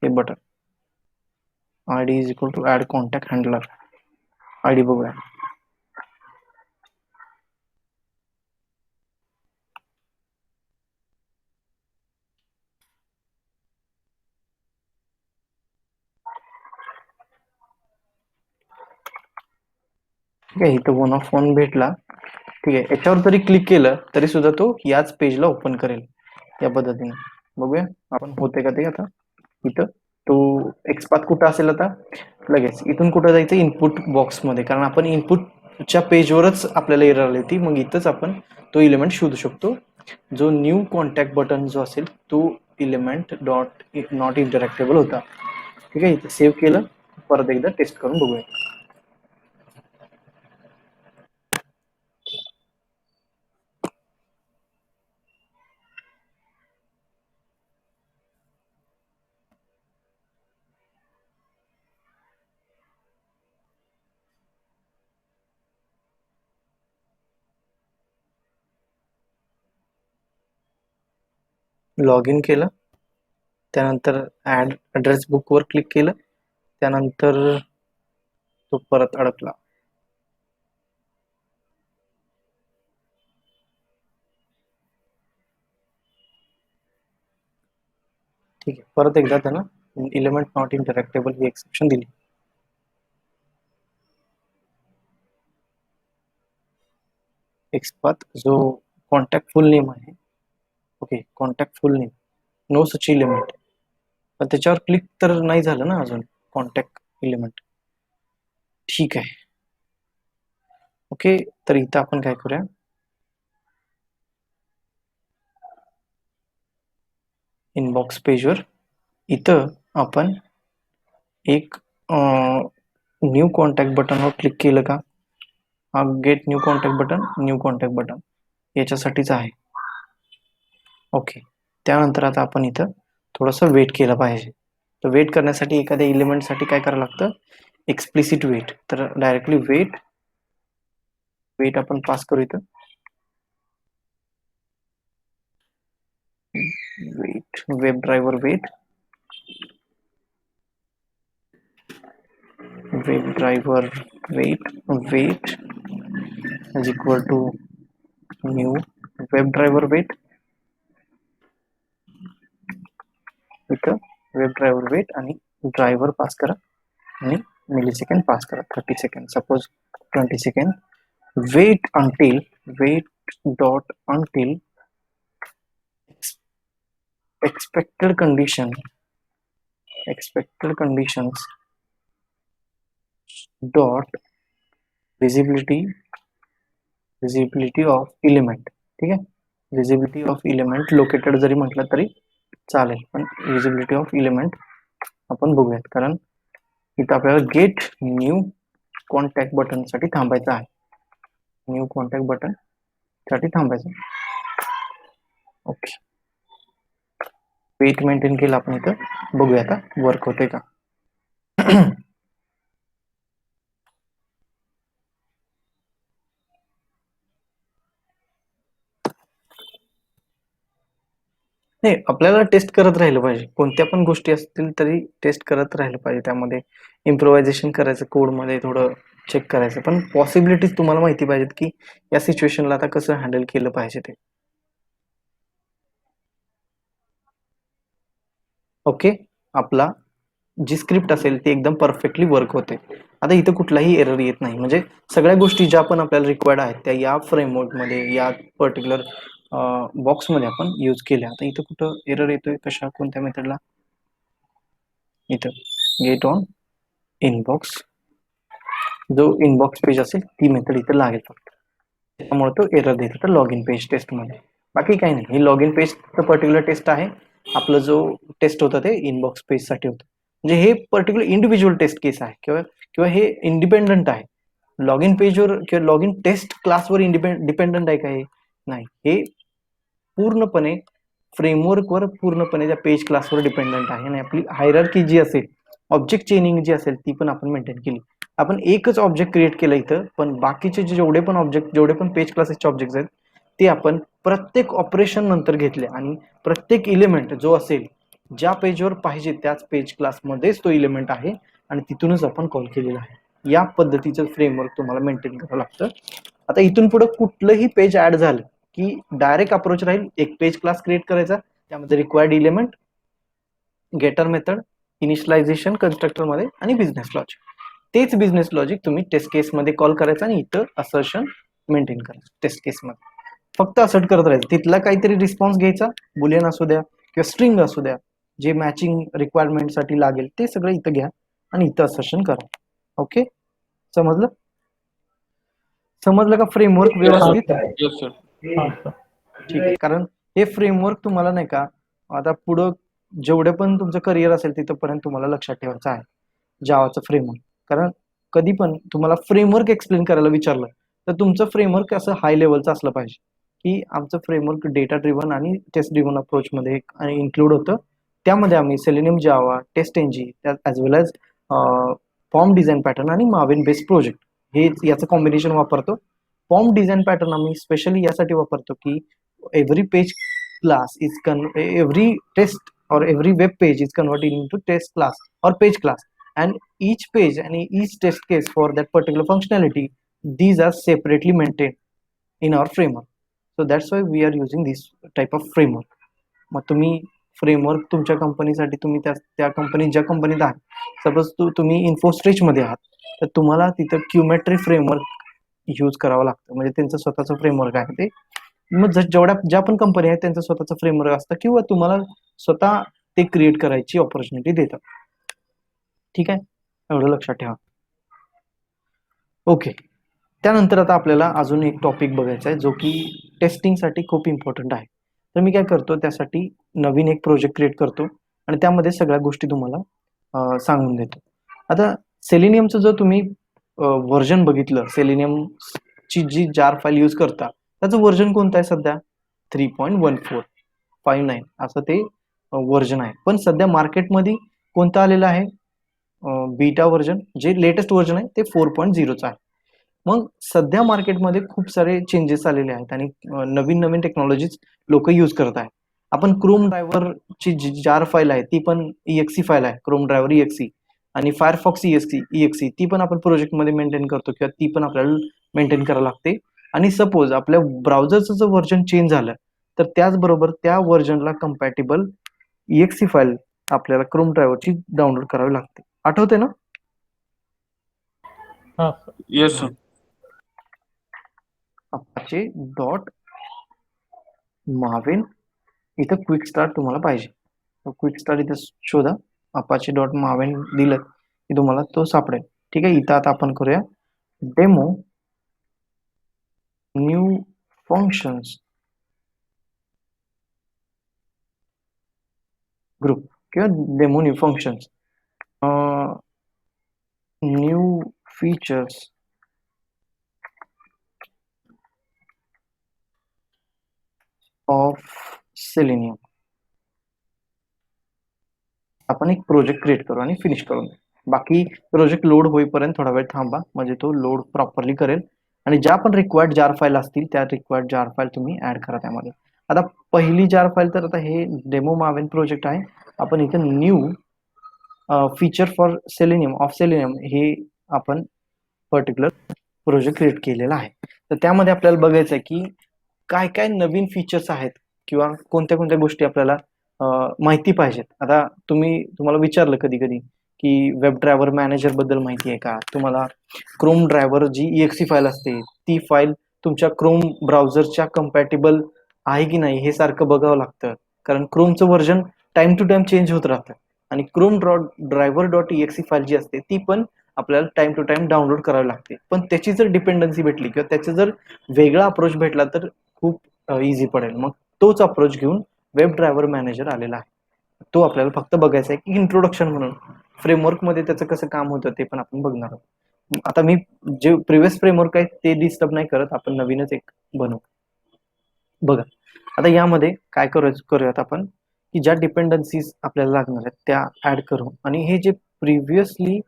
हे button ID is equal to add contact handler. ID बघूया. ठीक आहे, इथं वन ऑफ वन भेटला. ठीक आहे, याच्यावर जरी क्लिक केलं तरी सुद्धा तो याच पेजला ओपन करेल या पद्धतीने. बघूया आपण होते का ते. आता इथं तो एक्सपाथ कुठं असेल, आता लगेच इथून कुठं जायचं, इनपुट बॉक्स मध्ये, कारण आपण इनपुटच्या पेजवरच आपल्याला एरर आली होती. मग इथंच आपण तो इलिमेंट शोधू शकतो, जो न्यू कॉन्टॅक्ट बटन जो असेल तो इलिमेंट नॉट इंटरॅक्टेबल होता. ठीक आहे, इथं सेव्ह केलं, परत एकदा टेस्ट करून बघूया. लॉग इन केलं, त्यानंतर ऍड ऍड्रेस बुक वर क्लिक केलं, त्यानंतर तो परत अडकला. ठीक आहे, परत एकदा त्यानं इलिमेंट नॉट इंटरॅक्टेबल ही एक्सेप्शन दिली. एक्सपाथ जो कॉन्टॅक्ट फुल नेम आहे, okay, contact full name, no such element, पण त्याच्यावर क्लिक तर नाही झालं ना अजून कॉन्टॅक्ट इलिमेंट. ठीक आहे, ओके, तर इथं आपण काय करूया, इनबॉक्स पेजवर इथं आपण एक न्यू कॉन्टॅक्ट बटनवर क्लिक केलं का, हा गेट न्यू कॉन्टॅक्ट बटन याच्यासाठीच आहे. ओके, त्यानंतर आता आपण इथं थोडंसं वेट केलं पाहिजे. तर वेट करण्यासाठी एखाद्या इलिमेंटसाठी काय करावं लागतं, एक्सप्लिसिट वेट. तर डायरेक्टली वेट आपण पास करू इथं, wait, web driver wait, web driver wait is equal to new web driver wait. इथं वेब ड्रायव्हर वेट आणि ड्रायव्हर पास करा आणि मिलीसेकंड पास करा, 30 second, suppose 20 second. Wait dot until expected conditions dot visibility of element. ठीक आहे, visibility of element located जरी म्हटलं तरी चालेल, पण विजिबिलिटी ऑफ इलिमेंट आपण बघूयात, कारण इथं आपल्याला गेट न्यू कॉन्टॅक्ट बटन साठी थांबायचं आहे. न्यू कॉन्टॅक्ट बटन साठी थांबायचं. ओके, वेट मेंटेन केलं आपण, इथं बघूया आता वर्क होते का. नाही, आपल्याला टेस्ट करत राहिलं पाहिजे. कोणत्या पण गोष्टी असतील तरी टेस्ट करत राहिलं पाहिजे. त्यामध्ये इम्प्रोव्हायझेशन करायचं, कोडमध्ये थोडं चेक करायचं. पण पॉसिबिलिटीज तुम्हाला माहिती पाहिजेत की या सिच्युएशनला आता कसं हँडल केलं पाहिजे ते. ओके, आपला जी स्क्रिप्ट असेल ती एकदम परफेक्टली वर्क होते. आता इथं कुठलाही एरर येत नाही. म्हणजे सगळ्या गोष्टी ज्या पण आपल्याला रिक्वायर्ड आहेत त्या या फ्रेमवर्कमध्ये, या पर्टिक्युलर बॉक्समध्ये आपण यूज केल्या. आता इथं कुठं एरर येतोय, कशा कोणत्या मेथडला? इथं गेट ऑन इनबॉक्स, जो इनबॉक्स पेज असेल ती मेथड इथं लागेल फक्त. त्यामुळे तो एरर देत होता लॉग इन पेज टेस्ट मध्ये. बाकी काही नाही. हे log in page particular test आहे. आपलं जो टेस्ट होतं ते इनबॉक्स पेज साठी होतं. म्हणजे हे पर्टिक्युलर इंडिव्हिज्युअल टेस्ट केस आहे किंवा किंवा हे इंडिपेंडंट आहे. लॉग इन पेजवर किंवा लॉग इन टेस्ट क्लासवर डिपेंडंट आहे का? हे नाही. हे पूर्णपणे फ्रेमवर्कवर, पूर्णपणे त्या पेज क्लासवर डिपेंडंट आहे. आणि आपली हायरार्की जी असेल, ऑब्जेक्ट चेनिंग जी असेल ती पण आपण मेंटेन केली. आपण एकच ऑब्जेक्ट क्रिएट केलं इथं, पण बाकीचे जेवढे पण ऑब्जेक्ट, जेवढे पण पेज क्लासेसचे ऑब्जेक्ट आहेत ते आपण प्रत्येक ऑपरेशन नंतर घेतले आणि प्रत्येक इलिमेंट जो असेल, ज्या पेजवर पाहिजे त्याच पेज क्लासमध्येच तो इलिमेंट आहे आणि तिथूनच आपण कॉल केलेला आहे. या पद्धतीचं फ्रेमवर्क तुम्हाला मेंटेन करावं लागतं. आता इथून पुढे कुठलंही पेज ऍड झालं की डायरेक्ट अप्रोच राहील, एक पेज क्लास क्रिएट करायचा, त्यामध्ये required element, getter method, initialization constructor मध्ये आणि बिझनेस लॉजिक. तेच बिझनेस लॉजिक तुम्ही टेस्ट केस मध्ये कॉल करायचं आणि इथं असर्शन मेंटेन करायचं. टेस्ट केस मध्ये फक्त असर्ट करत राहायचं. तिथला काहीतरी रिस्पॉन्स घ्यायचा, बुलियन असू द्या किंवा स्ट्रिंग असू द्या, जे मॅचिंग रिक्वायरमेंट साठी लागेल ते सगळं इथं घ्या आणि इथं असर्शन करा. ओके, समजलं? समजलं का फ्रेमवर्क व्यवस्थित? Yes sir. ठीक आहे. कारण हे फ्रेमवर्क तुम्हाला नाही का, आता पुढं जेवढे पण तुमचं करिअर असेल तिथपर्यंत तुम्हाला लक्षात ठेवायचं आहे जावाचं फ्रेमवर्क. कारण कधी पण तुम्हाला फ्रेमवर्क एक्सप्लेन करायला विचारलं तर तुमचं फ्रेमवर्क असं हाय लेवलचं असलं पाहिजे की आमचं फ्रेमवर्क डेटा ड्रिव्हन आणि टेस्ट ड्रिव्हन अप्रोच मध्ये इन्क्लूड होतं. त्यामध्ये आम्ही सेलेनियम, जावा, टेस्ट एनजी, ॲज वेल एज फॉर्म डिझाईन पॅटर्न आणि मार्विन बेस्ड प्रोजेक्ट हे याचं कॉम्बिनेशन वापरतो. फॉर्म डिझाईन पॅटर्न आम्ही स्पेशली यासाठी वापरतो की every page class is every test or every web page is converted into test class or page class, and each page and each test case for that particular functionality, these are separately maintained in our framework. So that's why we are using this type of framework. मग तुम्ही framework तुमच्या कंपनीसाठी, तुम्ही त्या company, ज्या कंपनीत आहात, suppose तुम्ही इन्फोस्ट्रेच मध्ये आहात तर तुम्हाला तिथं क्युमेट्री फ्रेमवर्क यूज करावं लागतं. म्हणजे त्यांचं स्वतःचं फ्रेमवर्क आहे ते. मग जेवढ्या ज्या पण कंपनी आहेत त्यांचं स्वतःचं फ्रेमवर्क असतं किंवा तुम्हाला स्वतः ते क्रिएट करायची ऑपॉर्च्युनिटी देतात. ठीक आहे, एवढं लक्षात ठेवा. ओके, त्यानंतर आता आपल्याला अजून एक टॉपिक बघायचा आहे जो की टेस्टिंगसाठी खूप इम्पॉर्टंट आहे. तर मी काय करतो, त्यासाठी नवीन एक प्रोजेक्ट क्रिएट करतो आणि त्यामध्ये सगळ्या गोष्टी तुम्हाला सांगून देतो. आता सेलेनियमचं जर तुम्ही व्हर्जन बघितलं, सेलेनियम ची जी जार फाईल यूज करता त्याचं व्हर्जन कोणतं आहे सध्या? 3.1459 असं ते व्हर्जन आहे. पण सध्या मार्केटमध्ये कोणतं आलेलं आहे? बीटा व्हर्जन, जे लेटेस्ट व्हर्जन आहे ते 4.0चं आहे. मग सध्या मार्केटमध्ये खूप सारे चेंजेस आलेले आहेत आणि नवीन नवीन टेक्नॉलॉजीज लोक यूज करत आहेत. आपण क्रोम ड्रायव्हरची जी जार फाईल आहे ती पण EXE फाईल आहे, क्रोम ड्रायव्हर EXE, आणि फायरफॉक्स EXE ती पण आपण प्रोजेक्टमध्ये मेंटेन करतो किंवा ती पण आपल्याला मेंटेन करावं लागते. आणि सपोज आपल्या ब्राउझरचं जर व्हर्जन चेंज झालं तर त्याचबरोबर त्या व्हर्जनला कम्पॅटेबल EXE फाईल आपल्याला क्रोम ड्रायव्हरची डाउनलोड करावी लागते. आठवते ना? Yes sir. Apache dot Marvin, इथं क्विक स्टार्ट तुम्हाला पाहिजे. क्विक स्टार्ट इथं शोधा, अपाचे डॉट मार्विन दिलं की तुम्हाला तो सापडेल. ठीक आहे, इथं आता आपण करूया डेमो न्यू फंक्शन्स ग्रुप किंवा demo new functions, new features of selenium. आपण एक प्रोजेक्ट क्रिएट करू आणि फिनिश करून देऊ. बाकी प्रोजेक्ट लोड होईपर्यंत थोडा वेळ थांबा, म्हणजे तो लोड प्रॉपरली करेल. आणि ज्या पण रिक्वायर्ड जार फाईल असतील त्या रिक्वायर्ड जार फाईल तुम्ही ऍड करा त्यामध्ये. आता पहिली जार फाईल तर आता हे डेमो मावेन प्रोजेक्ट आहे. आपण इथे new feature for selenium of selenium हे आपण पर्टिक्युलर प्रोजेक्ट क्रिएट केलेला आहे. तर त्यामध्ये आपल्याला बघायचं आहे की काय काय नवीन फीचर्स आहेत किंवा कोणत्या कोणत्या गोष्टी आपल्याला माहिती पाहिजेत. आता तुम्हाला विचारलं कधी कधी की वेब ड्रायव्हर मॅनेजर बद्दल माहिती आहे का, तुम्हाला क्रोम ड्रायव्हर जी EXE फाईल असते ती फाईल तुमच्या क्रोम ब्राउझरच्या कम्पॅटेबल आहे की नाही हे सारखं बघावं लागतं, कारण क्रोमचं version time to time change होत राहतं. आणि क्रोम ड्रायव्हर.exe फाईल जी असते ती पण आपल्याला टाइम टू टाइम डाउनलोड करावी लागते. पण त्याची जर डिपेंडन्सी भेटली किंवा त्याचा जर वेगळा अप्रोच भेटला तर खूप इझी पडेल. मग तोच अप्रोच घेऊन वेब ड्रायव्हर मॅनेजर आलेला आहे. तो आपल्याला फक्त बघायचा आहे की इंट्रोडक्शन म्हणून फ्रेमवर्क मध्ये त्याचं कसं काम होतं ते पण आपण बघणार आहोत. आता मी जे प्रिव्हियस फ्रेमवर्क आहे ते डिस्टर्ब नाही करत, आपण नवीनच एक बनवू. बघा आता यामध्ये काय करूयात आपण की ज्या डिपेंडन्सीज आपल्याला लागणार आहेत त्या ऍड करू आणि हे जे प्रिव्हियसली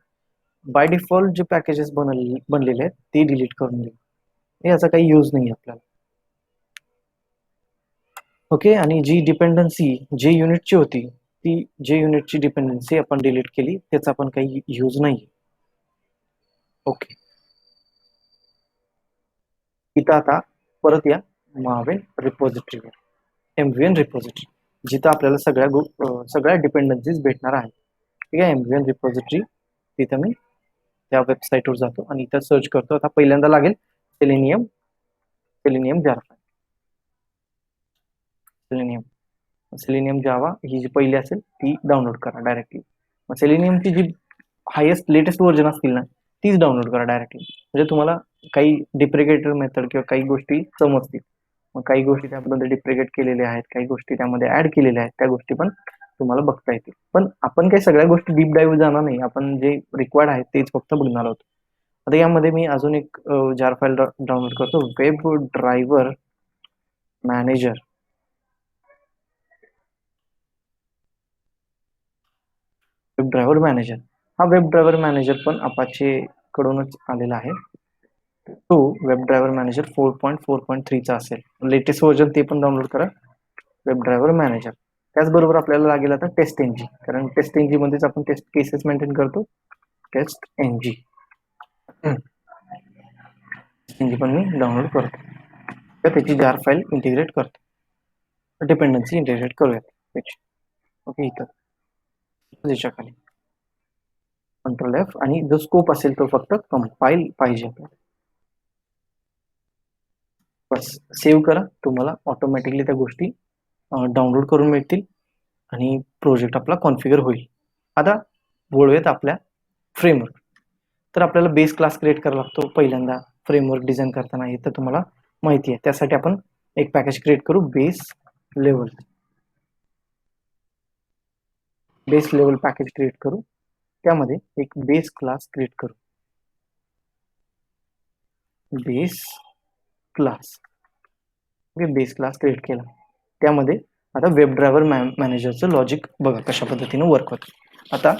बाय डिफॉल्ट जे पॅकेजेस बनलेले आहेत ते डिलीट करून देऊ. याचा काही यूज नाही आपल्याला. ओके, आणि जी डिपेंडन्सी जे युनिटची होती ती जे युनिटची डिपेंडन्सी आपण डिलीट केली त्याचा पण काही यूज नाही. ओके, इथं आता परत या मावेन रिपॉझिटरीवर, MVN रिपॉझिटरी जिथं आपल्याला सगळ्या डिपेंडन्सीज भेटणार आहेत. ठीक आहे, MVN रिपॉझिटरी तिथं मी त्या वेबसाईटवर जातो आणि इथं सर्च करतो. आता पहिल्यांदा लागेल सेलेनियम जावा. सेलेनियम जावा ही जी पहिली असेल ती डाउनलोड करा डायरेक्टली. मग सेलेनियमची जी हायेस्ट लेटेस्ट व्हर्जन असतील ना तीच डाउनलोड करा डायरेक्टली, म्हणजे तुम्हाला काही डिप्रिकेटर मेथड किंवा काही गोष्टी समजतील. मग काही गोष्टी त्यामध्ये डिप्रिकेट केलेल्या आहेत, काही गोष्टी त्यामध्ये ऍड केलेल्या आहेत, त्या गोष्टी पण तुम्हाला बघता येतील. पण आपण काही सगळ्या गोष्टी डीप डाईव्ह जाणार नाही, आपण जे रिक्वायर्ड आहे तेच फक्त बघणार आहोत. आता यामध्ये मी अजून एक जार फाईल डाउनलोड करतो, web driver manager. Web driver manager हा वेब ड्रायव्हर मॅनेजर पण अपाचे कडूनच आलेला आहे. तो वेब ड्रायव्हर मॅनेजर 4.4.3 चा असेल, लेटेस्ट व्हर्जन ते पण डाउनलोड करा. वेब ड्रायव्हर मॅनेजर त्याचबरोबर आपल्याला लागेल आता टेस्ट एनजी, कारण टेस्ट एनजी मध्येच आपण टेस्ट केसेस मेंटेन करतो. टेस्ट एनजी पण मी डाउनलोड करतो, त्याची जार फाईल इंटिग्रेट करतो, डिपेंडन्सी इंटिग्रेट करूयात त्याची. ओके, इथं त्याच्या खाली कंट्रोल F आणि जो स्कोप असेल तो फक्त कंपाईल पाहिजे आपल्याला. बस सेव्ह करा, तुम्हाला ऑटोमॅटिकली त्या गोष्टी डाउनलोड करून मिळतील आणि प्रोजेक्ट आपला कॉन्फिगर होईल. आता बोलूयात आपल्या फ्रेमवर्क. तर आपल्याला बेस क्लास क्रिएट करावा लागतो पहिल्यांदा फ्रेमवर्क डिझाईन करताना, हे तर तुम्हाला माहिती आहे. त्यासाठी आपण एक पॅकेज क्रिएट करू, बेस लेवल पॅकेज क्रिएट करू. त्यामध्ये एक बेस क्लास क्रिएट करू, base class. Okay, base class create केला. त्यामध्ये आता वेब ड्रायव्हर मॅनेजरचं लॉजिक बघा कशा पद्धतीने वर्क होतं. आता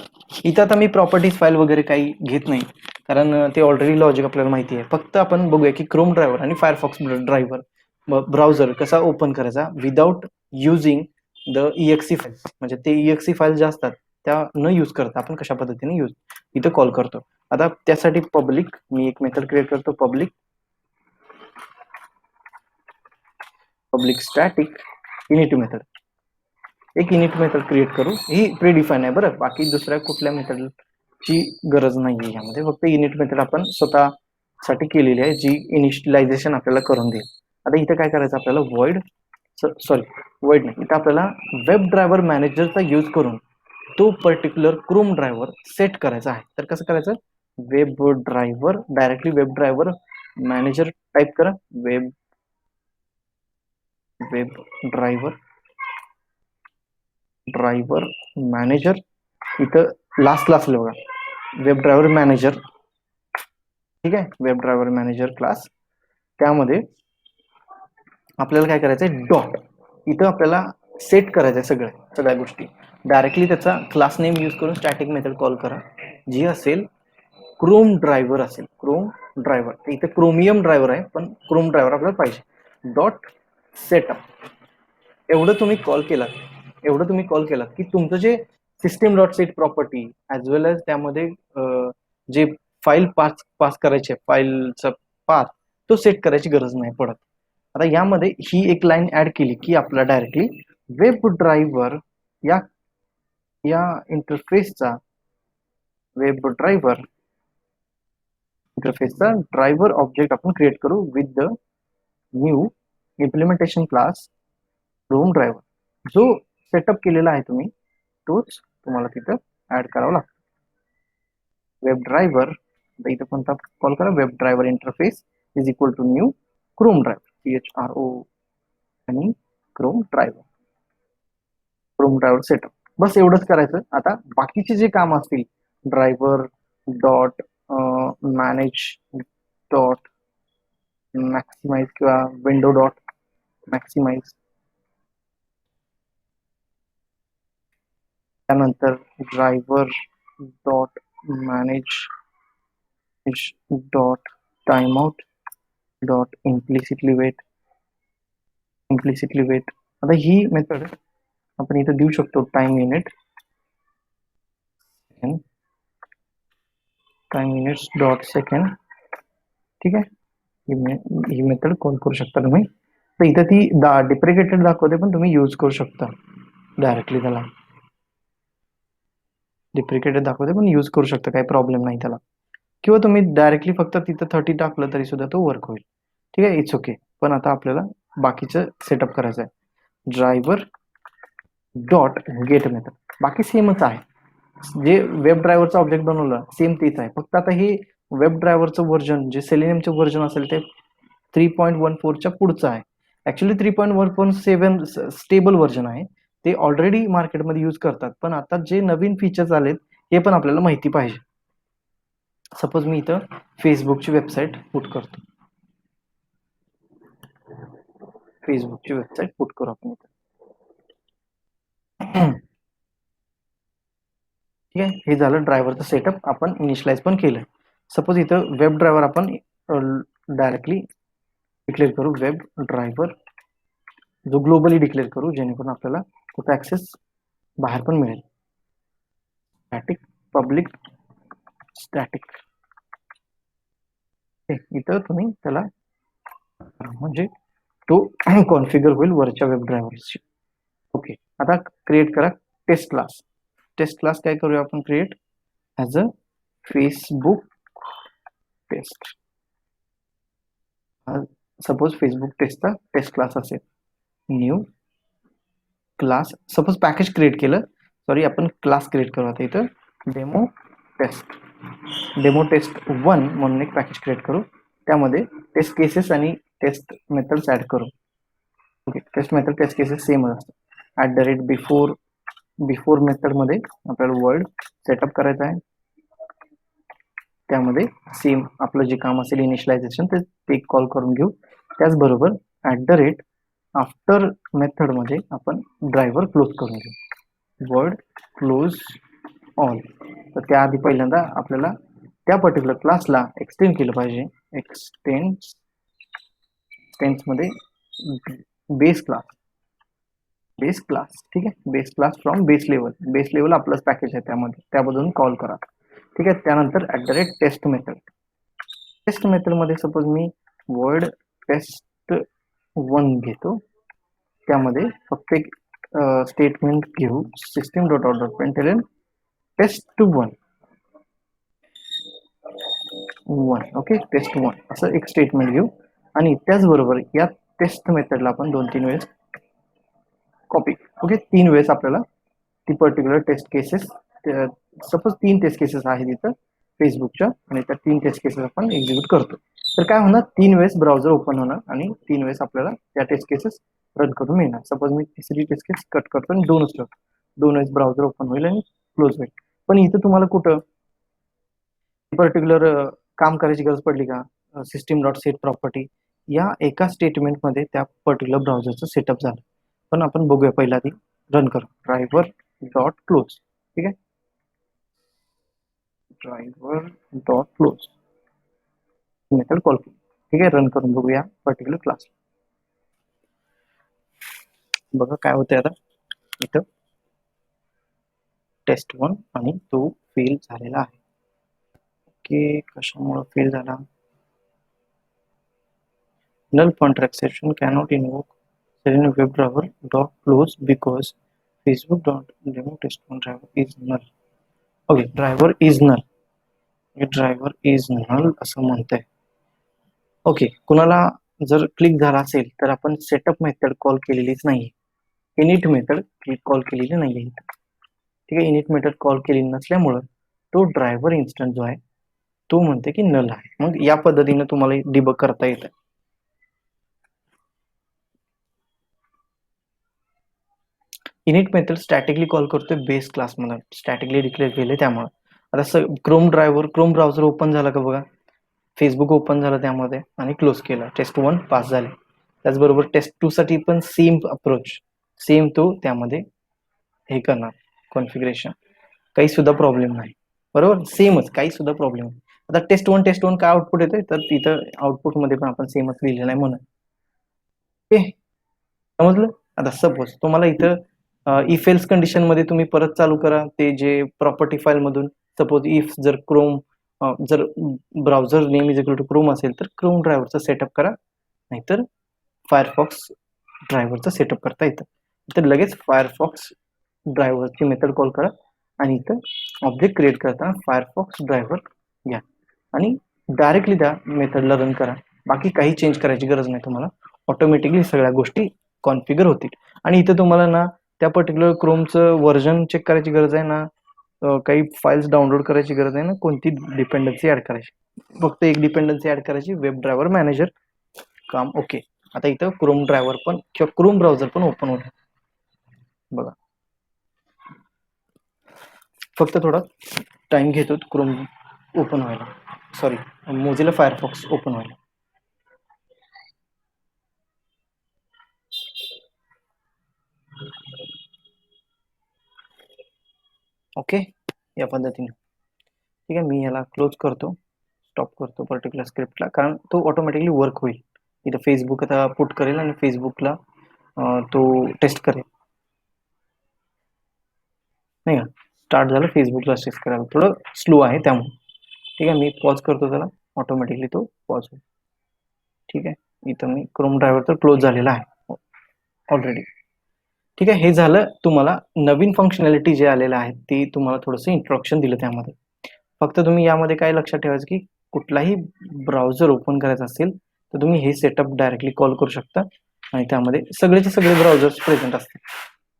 इथं मी प्रॉपर्टीज फाईल वगैरे काही घेत नाही, कारण ते ऑलरेडी लॉजिक आपल्याला माहिती आहे. फक्त आपण बघूया की क्रोम ड्रायव्हर आणि फायरफॉक्स ड्रायव्हर ब्राउझर कसा ओपन करायचा without using the EXE file, म्हणजे ते EXE फाईल ज्या असतात त्या न यूज करता आपण कशा पद्धतीने इथं कॉल करतो. आता त्यासाठी मी एक मेथड क्रिएट करतो, पब्लिक स्टॅटिक इनिट मेथड. एक इनिट मेथड क्रिएट करू, ही प्रीडिफाईन आहे बरं, बाकी दुसऱ्या कुठल्या मेथडची गरज नाही यामध्ये. फक्त इनिट मेथड आपण स्वतःसाठी केलेली आहे जी इनिशियलायझेशन आपल्याला करून देईल. आता इथं काय करायचं आपल्याला, वॉइड नाही, इथं आपल्याला वेब ड्रायव्हर मॅनेजरचा यूज करून तो पर्टिक्युलर क्रोम ड्रायव्हर सेट करायचा आहे. तर कसं करायचं, web driver directly web driver manager type करा, वेब ड्रायव्हर मॅनेजर. इथं लास्टला असलं बघा वेब ड्रायव्हर मॅनेजर. ठीक आहे, वेब ड्रायव्हर मॅनेजर क्लास. त्यामध्ये आपल्याला काय करायचंय, डॉट. इथं आपल्याला सेट करायचंय सगळ्या गोष्टी. डायरेक्टली त्याचा क्लास नेम यूज करून स्टॅटिक मेथड कॉल करा जी असेल क्रोम ड्रायव्हर असेल. क्रोम ड्रायव्हर इथे क्रोमियम ड्रायव्हर आहे पण क्रोम ड्रायव्हर आपल्याला पाहिजे. डॉट सेटअप एवढं तुम्ही कॉल केलात की तुमचं जे system dot set property as well as त्यामध्ये जे फाईल पास करायचे फाईलचा पाथ तो सेट करायची गरज नाही पडत. आता यामध्ये ही एक लाईन ऍड केली की आपला डायरेक्टली वेब ड्रायव्हर या या इंटरफेसचा ड्रायव्हर ऑब्जेक्ट आपण क्रिएट करू with the new implementation class Chrome driver. जो सेटअप केलेला आहे तुम्ही तोच तुम्हाला तिथं ऍड करावा लागतो. वेब ड्रायव्हर इथं कोणता कॉल करा, web driver interface is equal to new Chrome driver CHRO आणि क्रोम ड्रायव्हर सेटअप. बस एवढंच करायचं. आता बाकीचे जे काम असतील driver dot manage dot maximize किंवा विंडो डॉट मॅक्सिमाइज, त्यानंतर driver dot manage dot timeout dot implicitly wait. आता ही मेथड आपण इथं देऊ शकतो टाइम मिनिट्स डॉट सेकंड. ठीक आहे, ही मेथड कॉल करू शकता तुम्ही. तर इथं ती डिप्रिकेटेड दाखवते पण तुम्ही यूज करू शकता डायरेक्टली. त्याला डिप्रिकेटेड दाखवते पण यूज करू शकता, काही प्रॉब्लेम नाही त्याला. किंवा तुम्ही डायरेक्टली फक्त तिथं 30 टाकलं तरी सुद्धा तो वर्क होईल. ठीक आहे, इट्स ओके. पण आता आपल्याला बाकीचं सेटअप करायचं आहे. ड्रायव्हर डॉट गेट मेथड बाकी सेमच आहे. जे वेब ड्रायव्हरचा ऑब्जेक्ट बनवलं सेम तेच आहे, फक्त आता हे वेब ड्रायव्हरचं व्हर्जन जे सेलेनियमचं व्हर्जन असेल ते 3.14च्या पुढचं आहे. ऍक्च्युली 3.1.7 स्टेबल व्हर्जन आहे, ते ऑलरेडी मार्केटमध्ये यूज करतात. पण आता जे नवीन फीचर्स आलेत हे पण आपल्याला माहिती पाहिजे. सपोज मी इथं फेसबुकची वेबसाईट पुट करतो. फेसबुकची वेबसाईट पुट करू आपण इथं. ठीक आहे, हे झालं ड्रायव्हरचं सेटअप. आपण इनिशियलाइज पण केलं. सपोज इथं वेब ड्रायव्हर आपण डायरेक्टली डिक्लेअर करू, वेब ड्रायव्हर जो ग्लोबली डिक्लेअर करू, जेणेकरून आपल्याला कुठं ऍक्सेस बाहेर पण मिळेल. Static public static. इथं तुम्ही त्याला म्हणजे तो कॉन्फिगर होईल वरच्या वेब ड्रायव्हरची. ओके, आता क्रिएट करा टेस्ट क्लास. टेस्ट क्लास काय करूया आपण create as a Facebook test. Suppose Facebook टेस्टचा टेस्ट क्लास असेल. New class, suppose package create केलं, सॉरी आपण क्लास क्रिएट करू. आता इथं डेमो टेस्ट 1 म्हणून एक पॅकेज क्रिएट करू. त्यामध्ये टेस्ट केसेस आणि टेस्ट मेथड्स ऍड करू. Okay, test method test cases same असतात. बिफोर मेथड मध्ये आपल्याला वर्ड सेटअप करायचा आहे. त्यामध्ये सेम आपलं जे काम असेल इनिशियलायझेशन ते कॉल करून घेऊ. त्याचबरोबर आफ्टर मेथड मध्ये आपण ड्रायव्हर क्लोज करून घेऊ, वर्ड क्लोज ऑल. तर त्याआधी पहिल्यांदा आपल्याला त्या पर्टिक्युलर क्लासला एक्सटेंड केलं पाहिजे. एक्सटेन्स मध्ये बेस क्लास. ठीक आहे, base class from base level आपलंच पॅकेज आहे त्यामध्ये, त्यामधून कॉल करा. ठीक आहे, त्यानंतर टेस्ट मेथड मध्ये सपोज मी वर्ड टेस्ट 1 घेतो. त्यामध्ये फक्त एक स्टेटमेंट घेऊ, system dot out dot println test 1. Okay, test 1 असं एक स्टेटमेंट घेऊ. आणि त्याचबरोबर या टेस्ट मेथडला आपण 2-3 वेळेस कॉपी. ओके, 3 वेळेस आपल्याला ती particular test cases, suppose 3 test cases आहेत इथं फेसबुकच्या, आणि त्या 3 टेस्ट केसेस आपण एक्झिक्यूट करतो. तर काय होणार, 3 वेळेस ब्राउझर ओपन होणार आणि 3 वेळेस आपल्याला त्या टेस्ट केसेस रन करून मिळणार. सपोज मी तिसरी टेस्ट केस कट करतो आणि 2च ठेवतो. 2 वेळेस ब्राउझर ओपन होईल आणि क्लोज होईल. पण इथं तुम्हाला कुठं पर्टिक्युलर काम करायची गरज पडली का, सिस्टीम डॉट सेट प्रॉपर्टी या एका स्टेटमेंटमध्ये त्या पर्टिक्युलर ब्राउझरचं सेटअप झालं. पण आपण बघूया पहिला आधी रन करू. Driver dot close. ठीक आहे, driver dot close method call केली. ठीक आहे, रन करून बघूया पर्टिक्युलर क्लास. बघा काय होतंय आता इथं test1 आणि तो फेल झालेला आहे. ओके, कशामुळे फेल झाला? Null pointer exception cannot invoke Selenium WebDriver dot close because Facebook.demo test1 driver is null. Okay, driver is null. Driver is null असं म्हणतंय. ओके, कुणाला जर क्लिक झाला असेल तर आपण सेटअप मेथड कॉल केलेलीच नाहीये, इनिट मेथड कॉल केलेली नाहीये. ठीक आहे, इनिट मेथड कॉल केली नसल्यामुळं तो ड्रायव्हर इन्स्टन्स जो आहे तो म्हणते की नल आहे. मग या पद्धतीने तुम्हाला डिबग करता येतं. इनिट मेथड स्टॅटिकली कॉल करतोय बेस क्लासमध्ये, स्टॅटिकली डिक्लेअर केले. त्यामुळे आता क्रोम ब्राउझर ओपन झाला का बघा, फेसबुक ओपन झालं त्यामध्ये आणि क्लोज केला, test1 पास झाले. त्याचबरोबर test2 साठी पण सेम अप्रोच, सेम तो त्यामध्ये हे करणार कॉन्फिगरेशन, काही सुद्धा प्रॉब्लेम नाही. बरोबर, सेमच, काही सुद्धा प्रॉब्लेम नाही. आता टेस्ट वन काय आउटपुट येते तर तिथं आउटपुट मध्ये पण आपण सेमच लिहिलेलं आहे म्हणून. ओके, समजलं. आता सपोज तुम्हाला इथं इफ एल्स कंडिशन मध्ये तुम्ही परत चालू करा ते जे प्रॉपर्टी फाईल मधून. सपोज इफ जर क्रोम जर browser name is equal to Chrome असेल तर क्रोम ड्रायव्हरचा सेटअप करा, नाहीतर फायरफॉक्स ड्रायव्हरचा सेटअप करता येतं. तर लगेच फायरफॉक्स ड्रायव्हरची मेथड कॉल करा आणि इथं ऑब्जेक्ट क्रिएट करताना फायरफॉक्स ड्रायव्हर घ्या आणि डायरेक्टली त्या मेथडला रन करा. बाकी काही चेंज करायची गरज नाही तुम्हाला, ऑटोमॅटिकली सगळ्या गोष्टी कॉन्फिगर होतील. आणि इथं तुम्हाला ना त्या पर्टिक्युलर क्रोमचं व्हर्जन चेक करायची गरज आहे ना, काही फाईल्स डाउनलोड करायची गरज आहे ना, कोणती डिपेंडन्सी ऍड करायची. फक्त एक डिपेंडन्सी ऍड करायची, वेब ड्रायव्हर मॅनेजर, काम ओके. आता इथं क्रोम ड्रायव्हर पण किंवा क्रोम ब्राउझर पण ओपन होईल बघा. फक्त थोडा टाइम घेतो क्रोम ओपन व्हायला, सॉरी मोझिला फायरफॉक्स ओपन व्हायला. ओके, या पद्धतीने. ठीक आहे, मी याला क्लोज करतो, स्टॉप करतो पर्टिक्युलर स्क्रिप्टला, कारण तो ऑटोमॅटिकली वर्क होईल. इथं फेसबुक आता पुट करेल आणि फेसबुकला तो टेस्ट करेल, नाही का. स्टार्ट झालं, फेसबुकला टेस्ट करायला थोडं स्लो आहे त्यामुळे. ठीक आहे, मी पॉज करतो त्याला, ऑटोमॅटिकली तो पॉज होईल. ठीक आहे, इथं मी क्रोम ड्रायव्हर तर क्लोज झालेला आहे ऑलरेडी. ठीक आहे, हे झालं तुम्हाला नवीन फंक्शनॅलिटी जे आलेलं आहे ते तुम्हाला थोडंसं इंट्रोडक्शन दिलं त्यामध्ये. फक्त तुम्ही यामध्ये काय लक्षात ठेवायचं की कुठलाही ब्राउझर ओपन करायचा असेल तर तुम्ही हे सेटअप डायरेक्टली कॉल करू शकता आणि त्यामध्ये सगळेचे सगळे ब्राउझर्स प्रेझेंट असतील,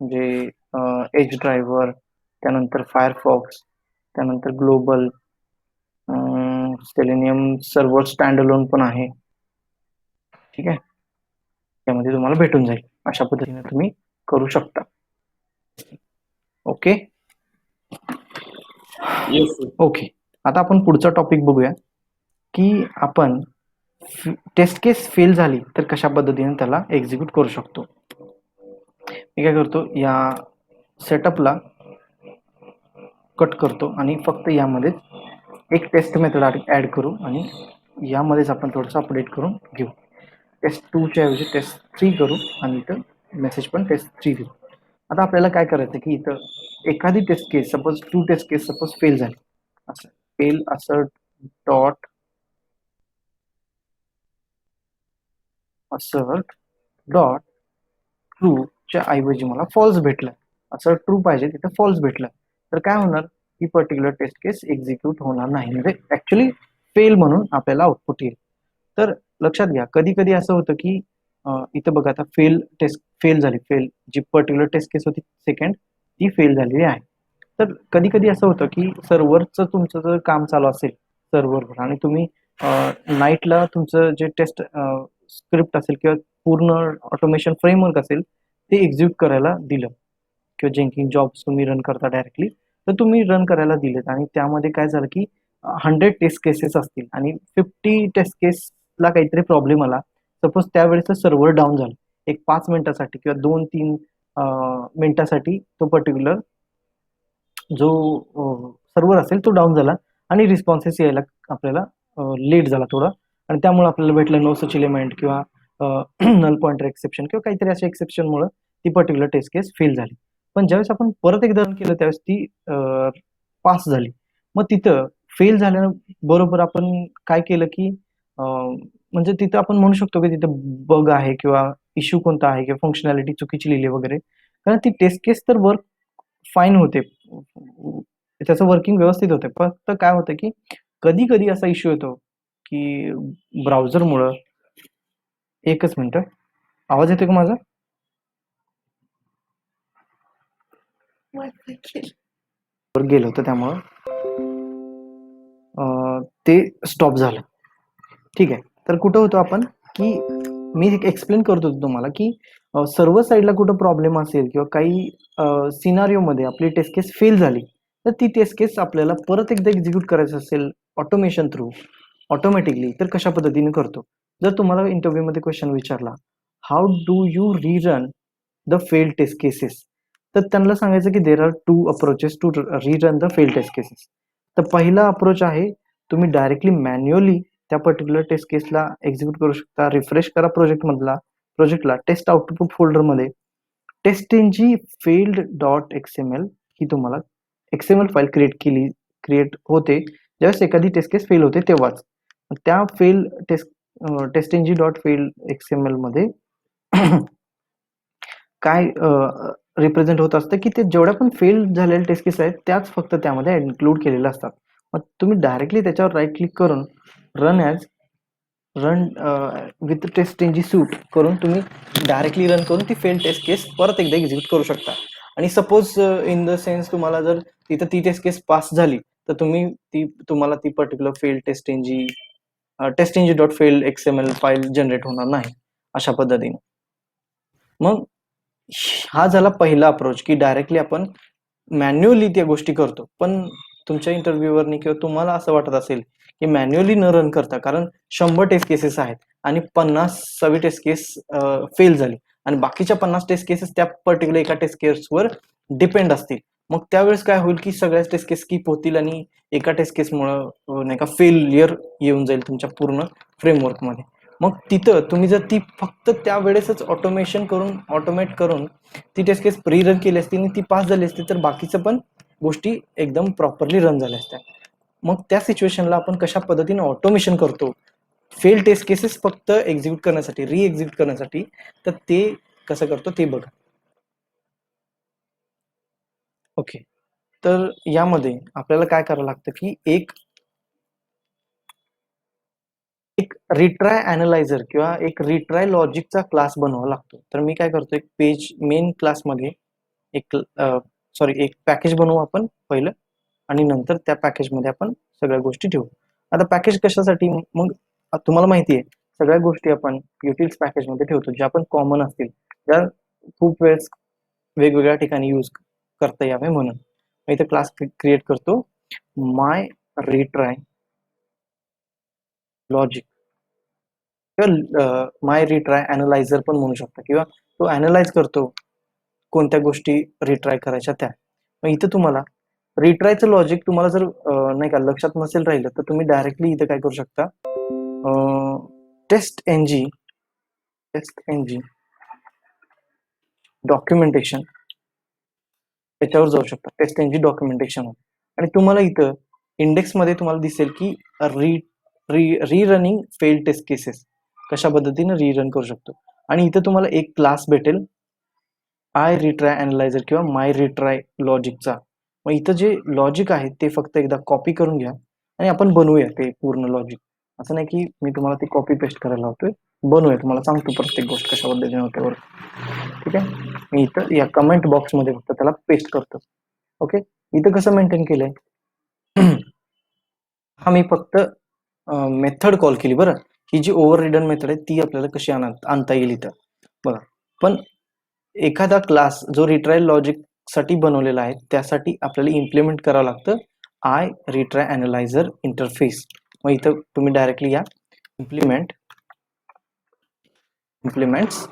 म्हणजे एज ड्रायव्हर, त्यानंतर फायरफॉक्स, त्यानंतर global, selenium server stand alone पण आहे. ठीक आहे, त्यामध्ये तुम्हाला भेटून जाईल. अशा पद्धतीने तुम्ही करू शकता. ओके ओके, आता आपण पुढचा टॉपिक बघूया की आपण टेस्ट केस फेल झाली तर कशा पद्धतीने त्याला एक्झिक्यूट करू शकतो. मी काय करतो, या सेटअपला कट करतो आणि फक्त यामध्ये एक टेस्ट मेथड ऍड करू आणि यामध्येच आपण थोडंसं अपडेट करून घेऊ. test2 च्या ऐवजी test3 करू आणि इथं मेसेज पण test3 देऊ. आता आपल्याला काय करायचं की इथं एखादी टेस्ट केस, सपोज 2 टेस्ट केस सपोज फेल झाली, असं fail assert dot assert dot true च्या ऐवजी मला फॉल्स भेटलं, असं ट्रू पाहिजे तिथं फॉल्स भेटलं, तर काय होणार, ही पर्टिक्युलर टेस्ट केस एक्झिक्यूट होणार नाही, म्हणजे ऍक्च्युली फेल म्हणून आपल्याला आउटपुट येईल. तर लक्षात घ्या, कधी कधी असं होतं की इथं बघा, आता फेल झाली, जी पर्टिक्युलर टेस्ट केस होती सेकंड ती फेल झालेली आहे. तर कधी कधी असं होतं की सर्व्हरचं तुमचं जर काम चालू असेल सर्व्हरवर आणि तुम्ही नाईटला तुमचं जे टेस्ट स्क्रिप्ट असेल किंवा पूर्ण ऑटोमेशन फ्रेमवर्क असेल ते एक्झिक्यूट करायला दिलं, किंवा जेंकिंग जॉब्स तुम्ही रन करता डायरेक्टली, तर तुम्ही रन करायला दिलेत आणि त्यामध्ये काय झालं की 100 टेस्ट केसेस असतील आणि 50 टेस्ट केसला काहीतरी प्रॉब्लेम आला, सपोज त्यावेळेस सर्व्हर डाऊन झालं, एक 5 मिनिटासाठी किंवा 2-3 मिनिटासाठी तो पर्टिक्युलर जो सर्व्हर असेल तो डाऊन झाला आणि रिस्पॉन्सेस यायला आपल्याला लेट झाला थोडा, आणि त्यामुळे आपल्याला भेटलं नो सच एलिमेंट किंवा नल पॉइंटर एक्सेप्शन किंवा काहीतरी अशा एक्सेप्शनमुळे ती पर्टिक्युलर टेस्ट केस फेल झाली. पण ज्यावेळेस आपण परत एकदा रन केलं त्यावेळेस ती पास झाली. मग तिथं फेल झाल्याबरोबर आपण काय केलं की म्हणजे तिथं आपण म्हणू शकतो की तिथं बग आहे किंवा इश्यू कोणता आहे किंवा फंक्शनॅलिटी चुकीची लिहिली वगैरे. कारण ती टेस्ट केस तर वर्क फाईन होते. त्याचं वर्किंग व्यवस्थित होते. फक्त काय होतं की कधी-कधी असा इश्यू येतो की ब्राउझरमुळं एकच मिनिट. आवाज येतोय का माझा? वर गेलं होतं त्यामुळं ते स्टॉप झालं. ठीक आहे. तर कुठं होतो आपण की मी एक्सप्लेन करत होतो तुम्हाला की सर्व्हर साईडला कुठं प्रॉब्लेम असेल किंवा काही सिनारिओमध्ये आपली टेस्ट केस फेल झाली तर ती टेस्ट केस आपल्याला परत एकदा एक्झिक्यूट करायचं असेल ऑटोमेशन थ्रू ऑटोमॅटिकली तर कशा पद्धतीने करतो. जर तुम्हाला इंटरव्ह्यूमध्ये क्वेश्चन विचारला how do you rerun the fail test cases तर त्यांना सांगायचं की there are 2 approaches to rerun the fail test cases. तर पहिला अप्रोच आहे तुम्ही डायरेक्टली मॅन्युअली त्या पर्टिक्युलर टेस्ट केसला एक्झिक्यूट करू शकता. रिफ्रेश करा प्रोजेक्टला टेस्ट आउटपुट फोल्डरमध्ये टेस्टिंगची फेल्ड डॉट एक्सएमएल ही तुम्हाला एक्सएमएल फाईल क्रिएट होते ज्यावेळेस एखादी टेस्ट केस फेल होते तेव्हाच. त्या टेस्टिंग डॉट फेल्ड एक्सएमएल मध्ये काय रिप्रेझेंट होत असतं की ते जेवढ्या पण फेल झालेल्या टेस्ट केस आहेत त्याच फक्त त्यामध्ये इन्क्लूड केलेल्या असतात. मग तुम्ही डायरेक्टली त्याच्यावर राईट क्लिक करून रन विथ टेस्टिंग सूट करून तुम्ही डायरेक्टली रन करून ती फेल टेस्ट केस परत एकदा एक्झिक्यूट करू शकता. आणि सपोज इन द सेन्स तुम्हाला जर तिथं ती टेस्ट केस पास झाली तर तुम्हाला ती particular fail testing dot fail XML file generate होणार नाही अशा पद्धतीने. मग हा झाला पहिला अप्रोच की डायरेक्टली आपण मॅन्युअली त्या गोष्टी करतो. पण तुमच्या इंटरव्ह्यूवरनी किंवा तुम्हाला असं वाटत असेल की मॅन्युअली न रन करता कारण 100 टेस्ट केसेस आहेत आणि 50वी टेस्ट केस फेल झाली आणि बाकीच्या 50 टेस्ट केसेस त्या पर्टिक्युलर एका टेस्ट केसवर डिपेंड असतील. मग त्यावेळेस काय होईल की सगळ्याच टेस्ट केस स्किप होतील आणि एका टेस्ट केसमुळं नाही का फेलियर येऊन जाईल तुमच्या पूर्ण फ्रेमवर्कमध्ये. मग तिथं तुम्ही जर ती फक्त त्या वेळेसच ऑटोमेट करून ती टेस्ट केस प्री रन केली असती आणि ती पास झाली असती तर बाकीचं पण गोष्टी एकदम प्रॉपरली रन झाल्या असत्या. मग त्या सिच्युएशनला आपण कशा पद्धतीने ऑटोमेशन करतो फेल टेस्ट केसेस फक्त एक्झिक्यूट करण्यासाठी एक्झिक्यूट करण्यासाठी तर ते कसं करतो ते बघा. ओके. तर यामध्ये आपल्याला काय करावं लागतं की एक रिट्राय अॅनालायझर किंवा एक रिट्राय लॉजिकचा क्लास बनवावा लागतो. तर मी काय करतो एक पेज मेन क्लासमध्ये एक पॅकेज बनवू आपण पहिलं आणि नंतर त्या पॅकेजमध्ये आपण सगळ्या गोष्टी ठेवू. आता पॅकेज कशासाठी मग तुम्हाला माहिती आहे सगळ्या गोष्टी आपण युटिल्स पॅकेजमध्ये ठेवतो ज्या आपण कॉमन असतील ज्या खूप वेळेस वेगवेगळ्या ठिकाणी यूज करता यावे म्हणून. इथे क्लास क्रिएट करतो माय रिट्राय लॉजिक किंवा माय रिट्राय अॅनालायझर पण म्हणू शकता किंवा तो अॅनालाइज करतो कोणत्या गोष्टी रिट्राय करायच्या त्या. मग इथं तुम्हाला रिट्रायचं लॉजिक तुम्हाला जर नाही का लक्षात नसेल राहिलं तर तुम्ही डायरेक्टली इथं काय करू शकता टेस्ट एनजी डॉक्युमेंटेशन त्याच्यावर जाऊ शकता. टेस्ट एनजी डॉक्युमेंटेशन आणि तुम्हाला इथं इंडेक्समध्ये तुम्हाला दिसेल की रीरनिंग फेल टेस्ट केसेस कशा पद्धतीने रीरन करू शकतो आणि इथं तुम्हाला एक क्लास भेटेल आय रिट्राय अॅनालायझर किंवा माय रिट्राय लॉजिकचा. मग इथं जे लॉजिक आहे ते फक्त एकदा कॉपी करून घ्या आणि आपण बनवूया ते पूर्ण लॉजिक. असं नाही की मी तुम्हाला ते कॉपी पेस्ट करायला लावतोय, बनवूया. तुम्हाला सांगतो प्रत्येक गोष्ट कशा पद्धतीने होते वर. ठीक आहे. मी इथं या कमेंट बॉक्समध्ये फक्त त्याला पेस्ट करतो. ओके. इथं कसं मेंटेन केलंय हा मी फक्त मेथड कॉल केली बरं. ही जी ओव्हर रिडन मेथड आहे ती आपल्याला कशी आणता येईल इथं बघा. पण एखादा क्लास जो रिट्राय लॉजिक साठी बनवलेला आहे त्यासाठी आपल्याला इम्प्लिमेंट करावं लागतं आय रिट्राय अॅनालायझर इंटरफेस. मग इथं तुम्ही डायरेक्टली या implements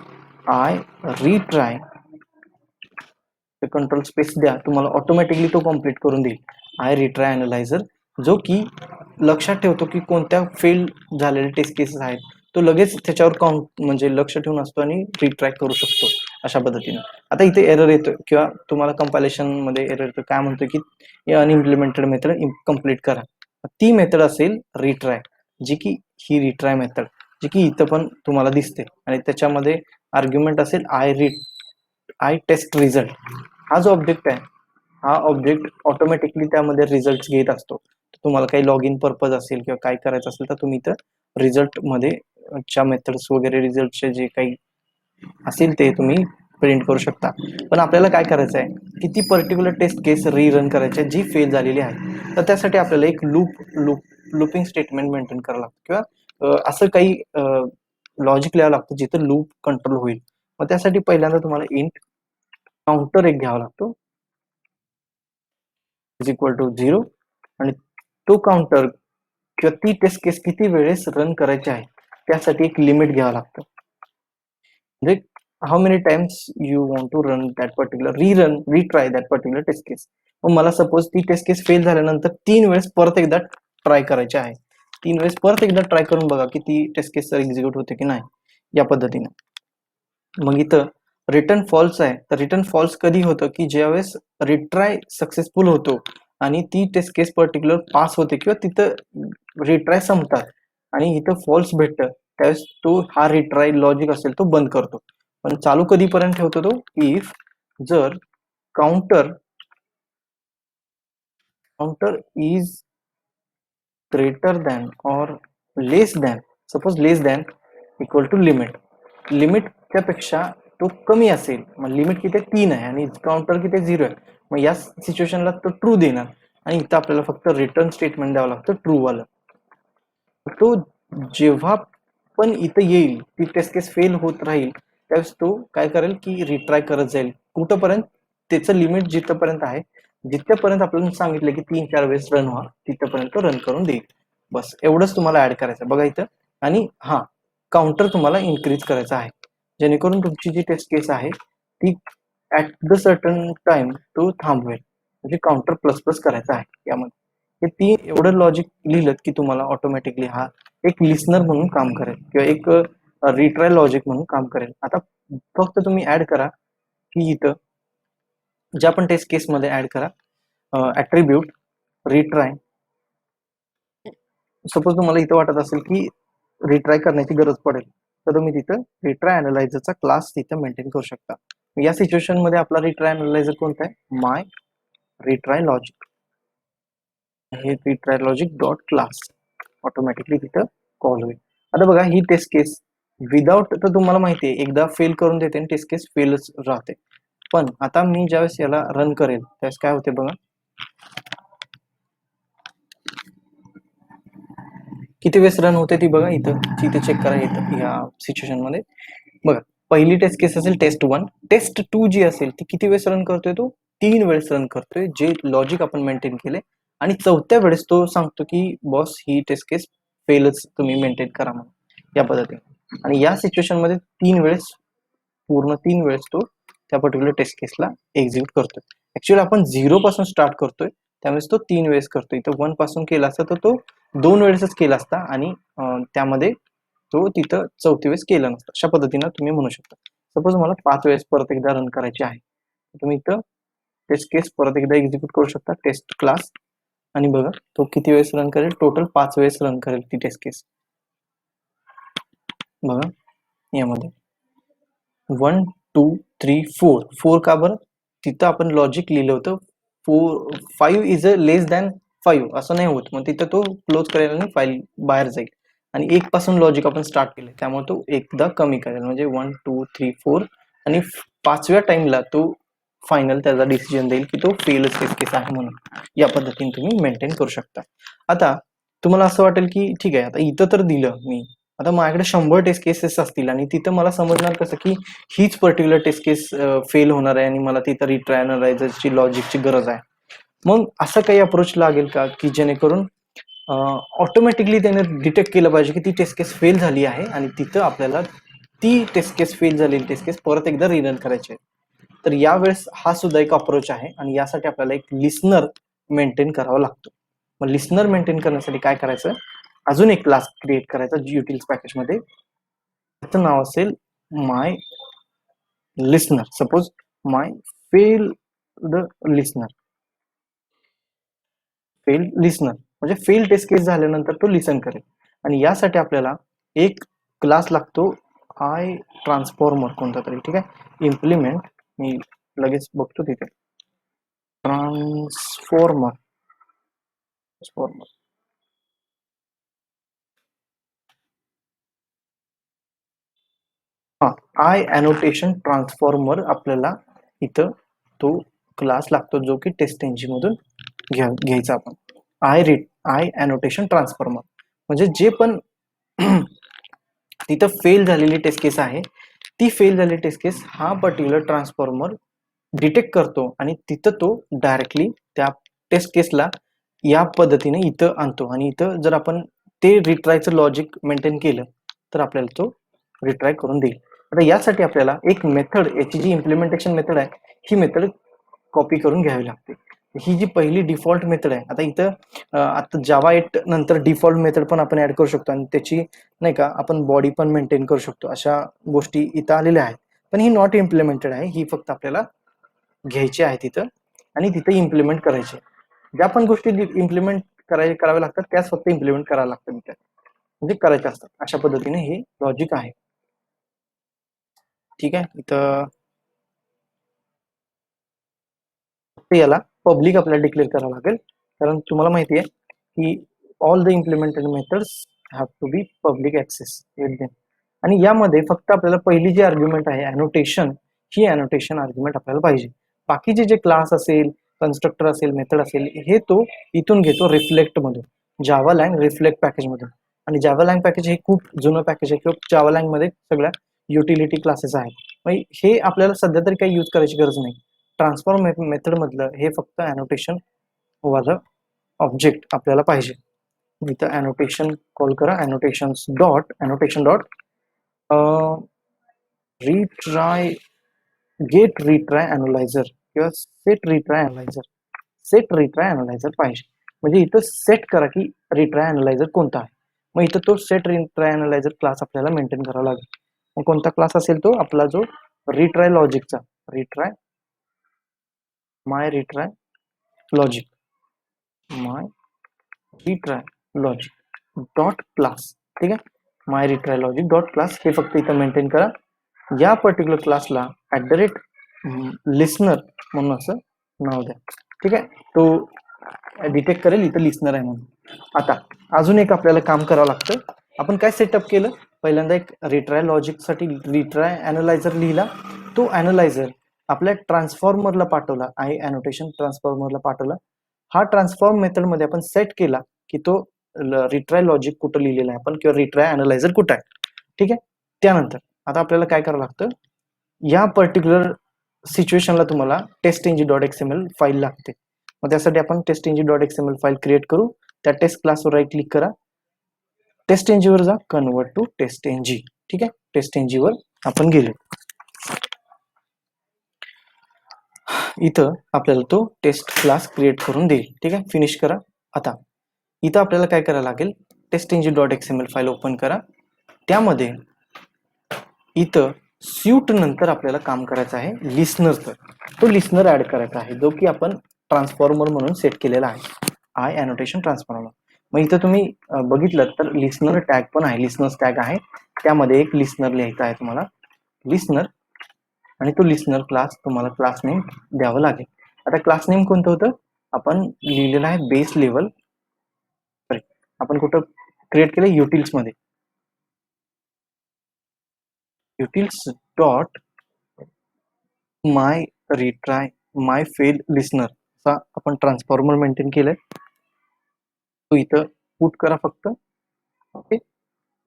I retry control space द्या. तुम्हाला ऑटोमॅटिकली तो कम्प्लीट करून देईल आय रिट्राय अॅनालायझर जो की लक्षात ठेवतो की कोणत्या फेल झालेले टेस्ट केसेस आहेत तो लगेच त्याच्यावर काउंट म्हणजे लक्ष ठेवून असतो आणि रिट्रॅक करू शकतो. अशा पद्धतीने. आता इथे एरर येतोय किंवा तुम्हाला कंपायलेशन मध्ये एरर येतो, काय म्हणतो की अनइम्प्लिमेंटेड मेथड कम्प्लीट करा. ती मेथड असेल रिट्राय, जी की ही रिट्राय मेथड जी की इथं पण तुम्हाला दिसते आणि त्याच्यामध्ये आर्ग्युमेंट असेल आय टेस्ट रिझल्ट. हा जो ऑब्जेक्ट आहे, हा ऑब्जेक्ट ऑटोमॅटिकली त्यामध्ये रिझल्ट घेत असतो. तुम्हाला काही लॉग इन पर्पज असेल किंवा काय करायचं असेल तर तुम्ही इथं रिझल्ट मध्ये च्या मेथड्स वगैरे रिझल्टचे जे काही असेल ते तुम्ही प्रिंट करू शकता. पण आपल्याला काय करायचं आहे की ती पर्टिक्युलर टेस्ट केस रिरन करायची आहे जी फेल झालेली आहे. तर त्यासाठी आपल्याला एक लूपिंग स्टेटमेंट मेंटेन करावं लागतं किंवा असं काही लॉजिक लिहावं लागतं जिथं लूप कंट्रोल होईल. मग त्यासाठी पहिल्यांदा तुम्हाला इंट काउंटर एक घ्यावा लागतो इज इक्वल टू 0 आणि तो काउंटर किंवा ती टेस्ट केस किती वेळेस रन करायची आहे त्यासाठी एक लिमिट घ्यावं लागतं. म्हणजे how many times you want to run that particular retry that particular test case. मग मला सपोज ती टेस्ट केस फेल झाल्यानंतर 3 वेळेस परत एकदा ट्राय करायची आहे. 3 वेळेस परत एकदा ट्राय करून बघा की ती टेस्ट केस एक्झिक्यूट होते की नाही, या पद्धतीने. मग इथं रिटर्न फॉल्स आहे, तर रिटर्न फॉल्स कधी होतं की ज्यावेळेस रिट्राय सक्सेसफुल होतो आणि ती टेस्ट केस पर्टिक्युलर पास होते किंवा तिथं रिट्राय संपतात आणि इथं फॉल्स भेटतं, त्यावेळेस तो हा रिट्राय लॉजिक असेल तो बंद करतो. पण चालू कधीपर्यंत ठेवतो तो, इफ जर काउंटर इज ग्रेटर दॅन और less than, suppose less than equal to लिमिटच्या पेक्षा तो कमी असेल. मग लिमिट किती 3 आहे आणि काउंटर किती 0 आहे, मग या सिच्युएशनला तो ट्रू देणार आणि इथं आपल्याला फक्त रिटर्न स्टेटमेंट द्यावं लागतं ट्रू वाला. तो जेव्हा पण इथं येईल ती टेस्ट केस फेल होत राहील त्यावेळेस तो काय करेल की रिट्राय करत जाईल कुठंपर्यंत, त्याचं लिमिट जिथपर्यंत आहे, जिथपर्यंत आपल्याला सांगितलं की 3-4 वेळेस रन व्हा तिथपर्यंत रन करून देईल. बस एवढंच तुम्हाला ऍड करायचं बघा इथं. आणि हा काउंटर तुम्हाला इन्क्रीज करायचा आहे जेणेकरून तुमची जी टेस्ट केस आहे ती ऍट द सर्टन टाइम तो थांबवेल, म्हणजे काउंटर प्लस प्लस करायचा आहे यामध्ये. हे तीन एवढं लॉजिक लिहिलं की तुम्हाला ऑटोमॅटिकली हा एक लिस्नर म्हणून काम करेल किंवा एक रिट्राय लॉजिक म्हणून काम करेल. आता फक्त तुम्ही ऍड करा की इथं ज्या पण टेस्ट केस मध्ये ऍड करा ऍट्रिब्यूट रिट्राय. सपोज तुम्हाला इथं वाटत असेल की रिट्राय करण्याची गरज पडेल तर तुम्ही तिथं रिट्राय अनालायझरचा क्लास तिथं मेंटेन करू शकता. या सिच्युएशन मध्ये आपला रिट्राय अनालायझर कोणता आहे, माय रिट्राय लॉजिक. हे retry logic dot class automatically तिथं कॉल होईल. आता बघा ही टेस्ट केस विदाउट, तर तुम्हाला माहिती आहे एकदा फेल करून देते आणि टेस्ट केस फेलच राहते. पण आता मी ज्यावेळेस याला रन करेल त्यावेळेस काय होते बघा, किती वेळेस रन होते ती बघा इथं चेक करा इथं या सिच्युएशन मध्ये. बघा पहिली टेस्ट केस असेल टेस्ट 1, टेस्ट 2 जी असेल ती किती वेळेस रन करतोय, तो 3 वेळेस रन करतोय जे लॉजिक आपण मेंटेन केले. आणि चौथ्या वेळेस तो सांगतो की बॉस ही टेस्ट केस फेलच तुम्ही मेंटेन करा म्हणून, या पद्धतीने. आणि या सिच्युएशन मध्ये 3 वेळेस, पूर्ण 3 वेळेस तो त्या पर्टिक्युलर टेस्ट केसला एक्झिक्यूट करतोय. ऍक्च्युअली आपण 0 पासून स्टार्ट करतोय त्यावेळेस तो 3 वेळेस करतोय. इथं 1 पासून केला असता तर तो 2 वेळेसच केला असता आणि त्यामध्ये तो तिथं 4थी वेळेस केला नसता. अशा पद्धतीनं तुम्ही म्हणू शकता. सपोज मला 5 वेळेस परत एकदा रन करायची आहे, तुम्ही इथं टेस्ट केस परत एकदा एक्झिक्यूट करू शकता टेस्ट क्लास. आणि बघा तो किती वेळेस रन करेल, टोटल 5 वेळेस रन करेल ती टेस्ट केस. बघा यामध्ये 1 2 3 4 का बरं, तिथं आपण लॉजिक लिहिलं होतं 5 इज अ लेस दॅन 5 असं नाही होत, मग तिथं तो क्लोज करेल आणि फाईल बाहेर जाईल. आणि 1 पासून लॉजिक आपण स्टार्ट केलं त्यामुळे तो एकदा कमी करेल, म्हणजे 1 2 3 4 आणि 5व्या टाइमला तो फायनल त्याचा डिसिजन देईल की तो फेलच टेस्ट केस आहे म्हणून. या पद्धतीने तुम्ही मेंटेन करू शकता. आता तुम्हाला असं वाटेल की ठीक आहे आता इथं तर दिलं मी, आता माझ्याकडे 100 टेस्ट केसेस असतील आणि तिथं मला समजणार कसं की हीच पर्टिक्युलर टेस्ट केस फेल होणार आहे आणि मला तिथं रिट्राय अनालायझरची लॉजिकची गरज आहे. मग असं काही अप्रोच लागेल का की जेणेकरून ऑटोमॅटिकली त्याने डिटेक्ट केलं पाहिजे की ती टेस्ट केस फेल झाली आहे आणि तिथं आपल्याला ती टेस्ट केस फेल झालेली टेस्ट केस परत एकदा रिरन करायची आहे. तर यावेळेस हा सुद्धा एक अप्रोच आहे आणि यासाठी आपल्याला एक लिस्नर मेंटेन करावा लागतो. मग लिस्नर मेंटेन करण्यासाठी काय करायचं, अजून एक क्लास क्रिएट करायचा युटिल्स पॅकेज मध्ये. त्याचं नाव असेल माय लिस्नर. सपोज माय फेल्ड लिस्नर, फेल लिस्नर म्हणजे फेल टेस्ट केस झाल्यानंतर तो लिसन करेल. आणि यासाठी आपल्याला एक क्लास लागतो आय ट्रान्सफॉर्मर कोणता तरी. ठीक आहे, इम्प्लिमेंट, मी लगेच बघतो तिथे, ट्रान्सफॉर्मर. हा, आय अनोटेशन ट्रान्सफॉर्मर आपल्याला इथं तो क्लास लागतो जो की टेस्ट इंजिन मधून घ्यायचा आपण. आय अनोटेशन ट्रान्सफॉर्मर म्हणजे जे पण तिथं फेल झालेली टेस्ट केस आहे, ती फेल झालेली टेस्ट केस हा पर्टिक्युलर ट्रान्सफॉर्मर डिटेक्ट करतो आणि तिथं तो डायरेक्टली त्या टेस्ट केसला या पद्धतीने इथं आणतो. आणि इथं जर आपण ते रिट्रायचं लॉजिक मेंटेन केलं तर आपल्याला तो रिट्राय करून देईल. आता यासाठी आपल्याला एक मेथड, याची जी इम्प्लिमेंटेशन मेथड आहे, ही मेथड कॉपी करून घ्यावी लागते. ही जी पहिली डिफॉल्ट मेथड आहे, आता इथं आता जावा 8 नंतर डिफॉल्ट मेथड पण आपण ऍड करू शकतो आणि त्याची नाही का आपण बॉडी पण मेंटेन करू शकतो. अशा गोष्टी इथं आलेल्या आहेत, पण ही नॉट इम्प्लिमेंटेड आहे. ही फक्त आपल्याला घ्यायची आहे तिथं आणि तिथं इम्प्लिमेंट करायचे. ज्या पण गोष्टी इम्प्लिमेंट कराव्या लागतात त्याच फक्त इम्प्लिमेंट कराव्या लागतात तिथे, म्हणजे करायच्या असतात. अशा पद्धतीने हे लॉजिक आहे. ठीक आहे, इथं याला पब्लिक आपल्याला डिक्लेअर करावं लागेल, कारण तुम्हाला माहिती आहे की all the implemented methods have to be public access. आणि यामध्ये फक्त आपल्याला पहिली जी आर्ग्युमेंट आहे अनोटेशन, ही अनोटेशन आर्ग्युमेंट आपल्याला पाहिजे. बाकीचे जे क्लास असेल, कन्स्ट्रक्टर असेल, मेथड असेल, हे तो इथून घेतो रिफ्लेक्ट मधून, जावा लँग रिफ्लेक्ट पॅकेज मधून. आणि जावा लँग पॅकेज हे खूप जुनं पॅकेज आहे किंवा जावा लँग मध्ये सगळ्या युटिलिटी क्लासेस आहेत. हे आपल्याला सध्या तरी काही यूज करायची गरज नाही. ट्रान्सफॉर्म मेथड मधलं हे फक्त अनोटेशन वाला ऑब्जेक्ट आपल्याला पाहिजे. इथं अनोटेशन कॉल करा, annotation dot retry, get retry analyser किंवा सेट रिट्राय अनालायझर पाहिजे. म्हणजे इथं सेट करा की रिट्राय अनालायझर कोणता आहे. मग इथं तो सेट रिट्राय अनालायझर क्लास आपल्याला मेंटेन करावा लागेल. मग कोणता क्लास असेल तो आपला जो रिट्राय लॉजिकचा, माय रिट्राय लॉजिक डॉट क्लास. ठीक आहे, माय रिट्राय लॉजिक डॉट क्लास हे फक्त इथं मेंटेन करा. या पर्टिक्युलर क्लासला लिस्नर म्हणून असं नाव द्या. ठीक आहे, तो डिटेक्ट करेल इथं लिस्नर आहे म्हणून. आता अजून एक आपल्याला काम करावं लागतं. आपण काय सेटअप केलं, पहिल्यांदा एक रिट्राय लॉजिक साठी रिट्राय अनालायझर लिहिला. तो अनालायझर आपल्या ट्रान्सफॉर्मरला पाठवला, आय अनोटेशन ट्रान्सफॉर्मरला पाठवला. हा ट्रान्सफॉर्म मेथड मध्ये आपण सेट केला की तो रिट्राय लॉजिक कुठं लिहिलेला आहे आपण, किंवा रिट्राय अनालायझर कुठं आहे. ठीक आहे, त्यानंतर आता आपल्याला काय करावं लागतं, या पर्टिक्युलर सिच्युएशनला तुम्हाला test NG dot XML file लागते. मग त्यासाठी आपण test NG dot XML file create करू. त्या टेस्ट क्लासवर राईट क्लिक करा, टेस्ट इंजीवर जा, कन्वर्ट टू टेस्ट इंजी. ठीक आहे, टेस्ट इंजीवर आपण गेलो. इथं आपल्याला तो टेस्ट क्लास क्रिएट करून देईल. ठीक आहे, फिनिश करा. आता इथं आपल्याला काय करायला लागेल, test NG dot XML file open करा. त्यामध्ये इथं स्यूट नंतर आपल्याला काम करायचं आहे लिस्नरचं. तो लिस्नर ऍड करायचा आहे जो की आपण ट्रान्सफॉर्मर म्हणून सेट केलेला आहे, आय अनोटेशन ट्रान्सफॉर्मर. मग इथं तुम्ही बघितलं तर लिस्नर टॅग पण आहे, लिस्नर टॅग आहे. त्यामध्ये एक लिस्नर लिहायचा आहे तुम्हाला, लिस्नर. आणि तो लिस्नर क्लास तुम्हाला क्लास नेम द्यावं लागेल. आता क्लास नेम कोणतं होतं, आपण लिहिलेलं आहे बेस लेवल, आपण कुठं क्रिएट केलं, युटिल्स मध्ये. युटिल्स डॉट माय रिट्राय माय फेल लिस्नर चा आपण ट्रान्सफॉर्मर मेंटेन केलंय. तो इथं पुट करा फक्त. ओके,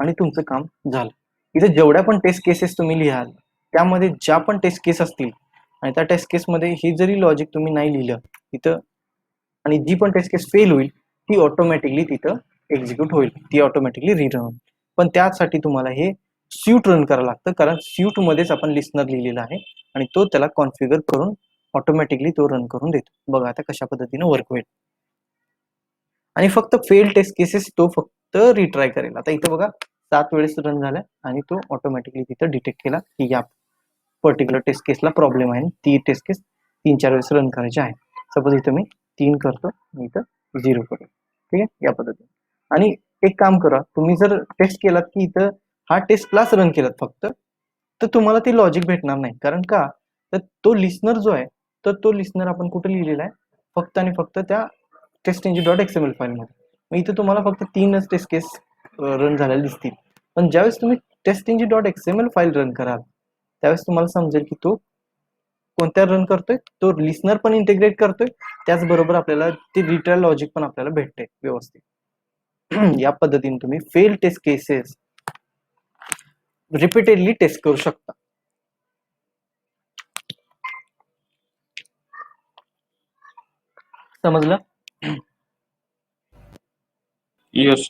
आणि तुमचं काम झालं. इथे जेवढ्या पण टेस्ट केसेस तुम्ही लिहाल त्यामध्ये ज्या पण टेस्ट केस असतील आणि त्या टेस्ट केस मध्ये हे जरी लॉजिक तुम्ही नाही लिहिलं तिथं, आणि जी पण टेस्ट केस फेल होईल ती ऑटोमॅटिकली तिथं एक्झिक्यूट होईल, ती ऑटोमॅटिकली रिरन होईल. पण त्यासाठी तुम्हाला हे स्यूट रन करावं लागतं, कारण स्यूट मध्येच आपण लिस्नर लिहिलेला आहे आणि तो त्याला कॉन्फिगर करून ऑटोमॅटिकली तो रन करून देतो. बघा आता कशा पद्धतीने वर्क होईल. आणि फक्त फेल टेस्ट केसेस तो फक्त रिट्राय करेल. आता इथं बघा 7 वेळेस रन झालाय आणि तो ऑटोमॅटिकली तिथं डिटेक्ट केला की या पर्टिक्युलर टेस्ट केसला प्रॉब्लेम आहे, ती टेस्ट केस 3-4 वेळेस रन करायची आहे. सपोज इथं मी 3 करतो, इथं 0 करतो. ठीक आहे, या पद्धतीने. आणि एक काम करा, तुम्ही जर टेस्ट केलात की इथं हा टेस्ट क्लास रन केलात फक्त, तर तुम्हाला ते लॉजिक भेटणार नाही. कारण का, तर तो लिस्नर जो आहे, तर तो लिस्नर आपण कुठे लिहिलेला आहे, फक्त आणि फक्त त्या test.xml फाईलमध्ये. मग इथं तुम्हाला फक्त 3च टेस्ट केस रन झालेले दिसतील. पण ज्यावेळेस तुम्ही test.xml फाईल रन कराल, त्यावेळेस तुम्हाला समजेल की तो कोणत्या रन करतोय, तो लिस्नर पण इंटिग्रेट करतोय, त्याचबरोबर आपल्याला ते रिट्रायल लॉजिक पण आपल्याला भेटते व्यवस्थित. या पद्धतीने तुम्ही fail test cases repeatedly test करू शकता. समजलं? येस.